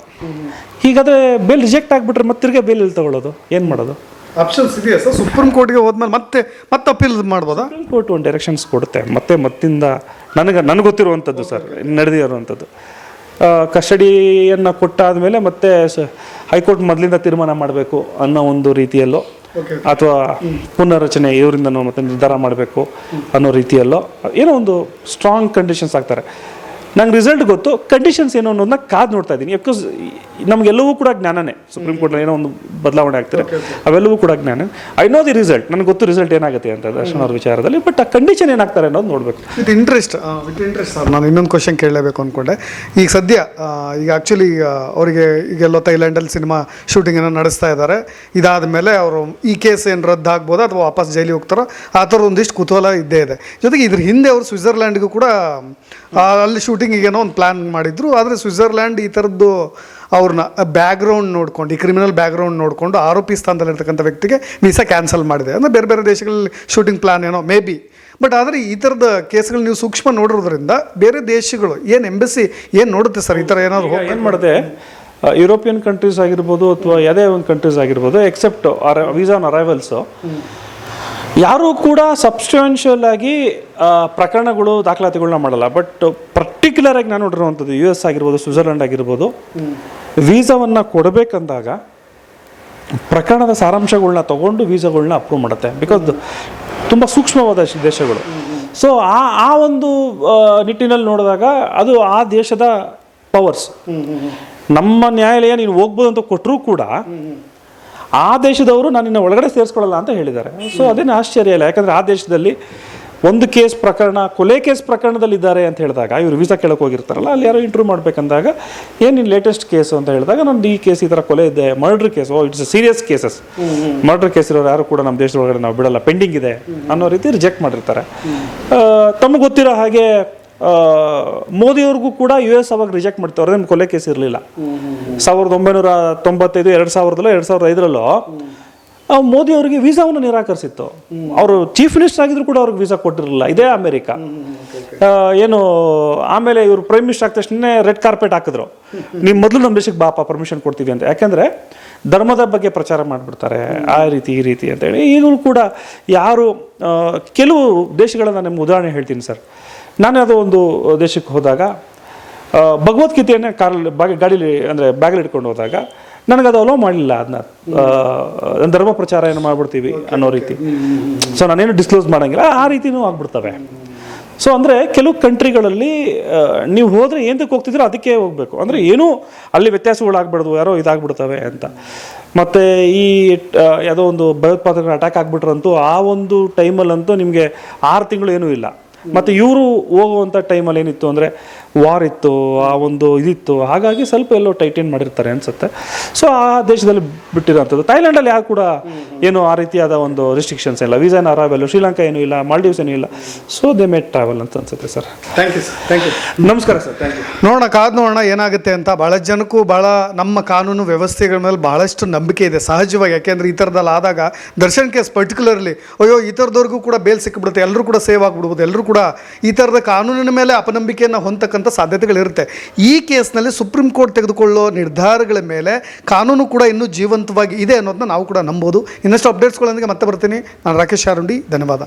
ಹೀಗಾದರೆ ಬೇಲ್ ರಿಜೆಕ್ಟ್ ಆಗಿಬಿಟ್ರೆ ಮತ್ತೆ ತಿರ್ಗಿ ಬೇಲ್ ಎಲ್ಲಿ ತಗೊಳ್ಳೋದು, ಏನು ಮಾಡೋದು? ಆಪ್ಷನ್ಸ್ ಇದೆಯಾ ಸರ್? ಸುಪ್ರೀಂ ಕೋರ್ಟ್ಗೆ ಹೋದ್ಮೇಲೆ ಮತ್ತೆ ಅಪೀಲ್ ಮಾಡ್ಬೋದಾ? ಸುಪ್ರೀಂ ಕೋರ್ಟ್ ಒಂದು ಡೈರೆಕ್ಷನ್ಸ್ ಕೊಡುತ್ತೆ. ಮತ್ತಿಂದ ನನಗೆ ಗೊತ್ತಿರುವಂಥದ್ದು ಸರ್, ನಡೆದಿರುವಂಥದ್ದು, ಕಸ್ಟಡಿಯನ್ನು ಕೊಟ್ಟಾದಮೇಲೆ ಮತ್ತೆ ಹೈಕೋರ್ಟ್ ಮೊದಲಿಂದ ತೀರ್ಮಾನ ಮಾಡಬೇಕು ಅನ್ನೋ ಒಂದು ರೀತಿಯಲ್ಲೋ, ಅಥವಾ ಪುನರ್ರಚನೆ ಇವರಿಂದನೋ ಮತ್ತೆ ನಿರ್ಧಾರ ಮಾಡಬೇಕು ಅನ್ನೋ ರೀತಿಯಲ್ಲೋ ಏನೋ ಒಂದು ಸ್ಟ್ರಾಂಗ್ ಕಂಡೀಷನ್ಸ್ ಆಗ್ತಾರೆ. ನಂಗೆ ರಿಸಲ್ಟ್ ಗೊತ್ತು, ಕಂಡೀಷನ್ಸ್ ಏನೋ ಅನ್ನೋದನ್ನ ಕಾದು ನೋಡ್ತಾ ಇದ್ದೀನಿ. ಯಾಕಂಸ್ ನಮಗೆಲ್ಲವೂ ಕೂಡ ಜ್ಞಾನನೇ, ಸುಪ್ರೀಂ ಕೋರ್ಟ್ನಲ್ಲಿ ಏನೋ ಒಂದು ಬದಲಾವಣೆ ಆಗ್ತಾರೆ, ಅವೆಲ್ಲವೂ ಕೂಡ ಜ್ಞಾನ. ಐ ನೋ ದಿ ರಿಸಲ್ಟ್, ನನಗೆ ಗೊತ್ತು ರಿಸಲ್ಟ್ ಏನಾಗುತ್ತೆ ಅಂತ ದರ್ಶನ್ ಅವ್ರ ವಿಚಾರದಲ್ಲಿ. ಬಟ್ ಆ ಕಂಡೀಷನ್ ಏನಾಗ್ತಾರೆ ಅನ್ನೋದು ನೋಡಬೇಕು. ವಿತ್ ಇಂಟ್ರೆಸ್ಟ್ ಸರ್, ನಾನು ಇನ್ನೊಂದು ಕ್ವಶನ್ ಕೇಳಲೇಬೇಕು ಅಂದ್ಕೊಂಡೆ. ಈಗ ಸದ್ಯ ಈಗ ಆ್ಯಕ್ಚುಲಿ ಅವರಿಗೆ ಈಗೆಲ್ಲೋ ಥೈಲ್ಯಾಂಡಲ್ಲಿ ಸಿನಿಮಾ ಶೂಟಿಂಗ್ ಏನೋ ನಡೆಸ್ತಾ ಇದ್ದಾರೆ. ಇದಾದ ಮೇಲೆ ಅವರು ಈ ಕೇಸ್ ಏನು ರದ್ದು ಆಗ್ಬೋದಾ ಅಥವಾ ವಾಪಸ್ ಜೈಲಿಗೆ ಹೋಗ್ತಾರೋ ಆ ಥರ ಒಂದಿಷ್ಟು ಕುತೂಹಲ ಇದ್ದೇ ಇದೆ. ಜೊತೆಗೆ ಇದ್ರ ಹಿಂದೆ ಅವರು ಸ್ವಿಟ್ಜರ್ಲ್ಯಾಂಡ್ಗೂ ಕೂಡ ಅಲ್ಲಿ ಶೂಟಿಂಗಿಗೇನೋ ಒಂದು ಪ್ಲ್ಯಾನ್ ಮಾಡಿದ್ರು. ಆದರೆ ಸ್ವಿಟ್ಜರ್ಲ್ಯಾಂಡ್ ಈ ಥರದ್ದು ಅವ್ರನ್ನ ಬ್ಯಾಕ್ಗ್ರೌಂಡ್ ನೋಡ್ಕೊಂಡು, ಈ ಕ್ರಿಮಿನಲ್ ಬ್ಯಾಕ್ಗ್ರೌಂಡ್ ನೋಡಿಕೊಂಡು ಆರೋಪಿ ಸ್ಥಾನದಲ್ಲಿರ್ತಕ್ಕಂಥ ವ್ಯಕ್ತಿಗೆ ವೀಸಾ ಕ್ಯಾನ್ಸಲ್ ಮಾಡಿದೆ. ಅಂದರೆ ಬೇರೆ ಬೇರೆ ದೇಶಗಳಲ್ಲಿ ಶೂಟಿಂಗ್ ಪ್ಲ್ಯಾನ್ ಏನೋ ಮೇ ಬಿ. ಬಟ್ ಆದರೆ ಈ ಥರದ ಕೇಸ್ಗಳು ನೀವು ಸೂಕ್ಷ್ಮ ನೋಡಿರೋದ್ರಿಂದ ಬೇರೆ ದೇಶಗಳು ಏನು ಎಂಬಸಿ ಏನು ನೋಡುತ್ತೆ ಸರ್ ಈ ಥರ ಏನಾದರೂ? ಏನು ಮಾಡುತ್ತೆ, ಯುರೋಪಿಯನ್ ಕಂಟ್ರೀಸ್ ಆಗಿರ್ಬೋದು ಅಥವಾ ಯಾವುದೇ ಒಂದು ಕಂಟ್ರೀಸ್ ಆಗಿರ್ಬೋದು, ಎಕ್ಸೆಪ್ಟ್ ವೀಸಾ ಆನ್ ಅರೈವಲ್ಸು, ಯಾರೂ ಕೂಡ ಸಬ್ಸ್ಟಾನ್ಷಿಯಲ್ ಆಗಿ ಪ್ರಕರಣಗಳು ದಾಖಲಾತಿಗಳನ್ನ ಮಾಡಲ್ಲ. ಬಟ್ ಪರ್ಟಿಕ್ಯುಲರ್ ಆಗಿ ನಾನು ನೋಡಿರುವಂಥದ್ದು US ಆಗಿರ್ಬೋದು, ಸ್ವಿಟ್ಜರ್ಲ್ಯಾಂಡ್ ಆಗಿರ್ಬೋದು, ವೀಸಾವನ್ನು ಕೊಡಬೇಕಂದಾಗ ಪ್ರಕರಣದ ಸಾರಾಂಶಗಳನ್ನ ತೊಗೊಂಡು ವೀಸಾಗಳನ್ನ ಅಪ್ರೂವ್ ಮಾಡುತ್ತೆ. ಬಿಕಾಸ್ ತುಂಬ ಸೂಕ್ಷ್ಮವಾದ ದೇಶಗಳು. ಸೊ ಆ ಒಂದು ನಿಟ್ಟಿನಲ್ಲಿ ನೋಡಿದಾಗ ಅದು ಆ ದೇಶದ ಪವರ್ಸ್. ನಮ್ಮ ನ್ಯಾಯಾಲಯ ನೀನು ಹೋಗ್ಬೋದು ಅಂತ ಕೊಟ್ಟರೂ ಕೂಡ ಆ ದೇಶದವರು ನಾನು ಇನ್ನು ಒಳಗಡೆ ಸೇರಿಸ್ಕೊಳ್ಳಲ್ಲ ಅಂತ ಹೇಳಿದ್ದಾರೆ. ಸೊ ಅದೇನು ಆಶ್ಚರ್ಯ ಇಲ್ಲ, ಯಾಕಂದರೆ ಆ ದೇಶದಲ್ಲಿ ಒಂದು ಕೇಸ್ ಪ್ರಕರಣ, ಕೊಲೆ ಕೇಸ್ ಪ್ರಕರಣದಲ್ಲಿ ಇದ್ದಾರೆ ಅಂತ ಹೇಳಿದಾಗ, ಇವರು ವೀಸಾ ಕೇಳಕ್ಕೆ ಹೋಗಿರ್ತಾರಲ್ಲ, ಅಲ್ಲಿ ಯಾರೋ ಇಂಟರ್ವ್ಯೂ ಮಾಡಬೇಕಂದಾಗ ಏನು ಲೇಟೆಸ್ಟ್ ಕೇಸು ಅಂತ ಹೇಳಿದಾಗ, ನಂದು ಈ ಕೇಸ್ ಈ ಥರ ಕೊಲೆ ಇದೆ, murder case, it's serious cases, murder case ಇರೋರು ಯಾರು ಕೂಡ ನಮ್ಮ ದೇಶದ ಒಳಗಡೆ ನಾವು ಬಿಡಲ್ಲ, ಪೆಂಡಿಂಗ್ ಇದೆ ಅನ್ನೋ ರೀತಿ ರಿಜೆಕ್ಟ್ ಮಾಡಿರ್ತಾರೆ. ತಮಗೆ ಗೊತ್ತಿರೋ ಹಾಗೆ ಮೋದಿಯವ್ರಿಗೂ ಕೂಡ US ಅವಾಗ ರಿಜೆಕ್ಟ್ ಮಾಡ್ತಾರೆ. ಅವ್ರದ್ದೇನು ಕೊಲೆ ಕೇಸ್ ಇರಲಿಲ್ಲ. 1995, 2005ರಲ್ಲೋ ಮೋದಿ ಅವರಿಗೆ ವೀಸಾವನ್ನು ನಿರಾಕರಿಸಿತ್ತು. ಅವರು ಚೀಫ್ ಮಿನಿಸ್ಟರ್ ಆಗಿದ್ರು ಕೂಡ ಅವ್ರಿಗೆ ವೀಸಾ ಕೊಟ್ಟಿರಲಿಲ್ಲ. ಇದೇ ಅಮೆರಿಕ ಏನು ಆಮೇಲೆ ಇವರು ಪ್ರೈಮ್ ಮಿನಿಸ್ಟರ್ ಆದ ತಕ್ಷಣ ರೆಡ್ ಕಾರ್ಪೆಟ್ ಹಾಕಿದ್ರು, ನೀವು ಮೊದಲು ನಮ್ಮ ದೇಶಕ್ಕೆ ಬಾಪ ಪರ್ಮಿಷನ್ ಕೊಡ್ತೀವಿ ಅಂತ. ಯಾಕೆಂದರೆ ಧರ್ಮದ ಬಗ್ಗೆ ಪ್ರಚಾರ ಮಾಡಿಬಿಡ್ತಾರೆ, ಆ ರೀತಿ ಈ ರೀತಿ ಅಂತೇಳಿ. ಈಗಲೂ ಕೂಡ ಯಾರು ಕೆಲವು ದೇಶಗಳನ್ನು ನಿಮ್ಗೆ ಉದಾಹರಣೆ ಹೇಳ್ತೀನಿ ಸರ್. ನಾನು ಯಾವುದೋ ಒಂದು ದೇಶಕ್ಕೆ ಹೋದಾಗ ಭಗವದ್ಗೀತೆಯನ್ನೇ ಗಾಡೀಲಿ ಅಂದರೆ ಬ್ಯಾಗಲ್ಲಿ ಇಟ್ಕೊಂಡು ಹೋದಾಗ ನನಗದು ಅಲೋ ಮಾಡಲಿಲ್ಲ. ಅದನ್ನ ಧರ್ಮ ಪ್ರಚಾರ ಏನು ಮಾಡ್ಬಿಡ್ತೀವಿ ಅನ್ನೋ ರೀತಿ. ಸೊ ನಾನೇನು ಡಿಸ್ಕ್ಲೋಸ್ ಮಾಡೋಂಗಿಲ್ಲ, ಆ ರೀತಿನೂ ಆಗ್ಬಿಡ್ತವೆ. ಸೊ ಅಂದರೆ ಕೆಲವು ಕಂಟ್ರಿಗಳಲ್ಲಿ ನೀವು ಹೋದರೆ ಏನಕ್ಕೆ ಹೋಗ್ತಿದ್ರೋ ಅದಕ್ಕೆ ಹೋಗಬೇಕು, ಅಂದರೆ ಏನೂ ಅಲ್ಲಿ ವ್ಯತ್ಯಾಸಗಳಾಗ್ಬಿಡ್ದು, ಯಾರೋ ಇದಾಗ್ಬಿಡ್ತವೆ ಅಂತ. ಮತ್ತು ಈ ಯಾವುದೋ ಒಂದು ಭಯೋತ್ಪಾದಕರ ಅಟ್ಯಾಕ್ ಆಗಿಬಿಟ್ರಂತೂ ಆ ಒಂದು ಟೈಮಲ್ಲಂತೂ ನಿಮಗೆ 6 ತಿಂಗಳು ಏನೂ ಇಲ್ಲ. ಮತ್ತು ಇವರು ಹೋಗುವಂಥ ಟೈಮಲ್ಲಿ ಏನಿತ್ತು ಅಂದರೆ ವಾರ್ ಇತ್ತು, ಆ ಒಂದು ಇದಿತ್ತು, ಹಾಗಾಗಿ ಸ್ವಲ್ಪ ಎಲ್ಲೋ ಟೈಟೇನ್ ಮಾಡಿರ್ತಾರೆ ಅನಿಸುತ್ತೆ. ಸೊ ಆ ದೇಶದಲ್ಲಿ ಬಿಟ್ಟಿರೋಂಥದ್ದು. ಥೈಲ್ಯಾಂಡಲ್ಲಿ ಯಾರು ಕೂಡ ಏನು ಆ ರೀತಿಯಾದ ಒಂದು ರಿಸ್ಟ್ರಿಕ್ಷನ್ಸ್ ಇಲ್ಲ, ವೀಸಾ ಅರೈವಲ್, ಶ್ರೀಲಂಕಾ ಏನೂ ಇಲ್ಲ, ಮಾಲ್ಡೀವ್ಸ್ ಏನೂ ಇಲ್ಲ. ಸೊ ದೇ ಮೇಡ್ ಟ್ರಾವೆಲ್ ಅಂತ ಅನ್ಸುತ್ತೆ sir. Thank you sir, thank you. ನಮಸ್ಕಾರ ಸರ್, ಥ್ಯಾಂಕ್ ಯು. ನೋಡೋಣ, ಕಾದು ನೋಡೋಣ ಏನಾಗುತ್ತೆ ಅಂತ. ಭಾಳ ಜನಕ್ಕೂ ಭಾಳ ನಮ್ಮ ಕಾನೂನು ವ್ಯವಸ್ಥೆಗಳ ಮೇಲೆ ಭಾಳಷ್ಟು ನಂಬಿಕೆ ಇದೆ ಸಹಜವಾಗಿ. ಯಾಕೆಂದರೆ ಈ ಥರದಲ್ಲಿ ಆದಾಗ ದರ್ಶನ್ ಕೇಸ್ ಪರ್ಟಿಕ್ಯುಲರ್ಲಿ, ಅಯ್ಯೋ ಈ ಥರದವ್ರಿಗೂ ಕೂಡ ಬೇಲ್ ಸಿಕ್ಕಿಬಿಡುತ್ತೆ, ಎಲ್ಲರೂ ಕೂಡ ಸೇವ್ ಆಗಿಬಿಡ್ಬೋದು, ಎಲ್ಲರೂ ಕೂಡ ಈ ಥರದ ಕಾನೂನಿನ ಮೇಲೆ ಅಪನಂಬಿಕೆಯನ್ನು ಹೊಂದತಕ್ಕಂಥ ಸಾಧ್ಯತೆಗಳಿರುತ್ತೆ. ಈ ಕೇಸ್ನಲ್ಲಿ ಸುಪ್ರೀಂ ಕೋರ್ಟ್ ತೆಗೆದುಕೊಳ್ಳೋ ನಿರ್ಧಾರಗಳ ಮೇಲೆ ಕಾನೂನು ಕೂಡ ಇನ್ನೂ ಜೀವಂತವಾಗಿ ಇದೆ ಅನ್ನೋದನ್ನ ನಾವು ಕೂಡ ನಂಬೋದು. ಇನ್ನಷ್ಟು ಅಪ್ಡೇಟ್ಸ್ಗಳೊಂದಿಗೆ ಮತ್ತೆ ಬರ್ತೀನಿ. ನಾನು ರಾಕೇಶ್ ಶಾರುಂಡಿ, ಧನ್ಯವಾದ.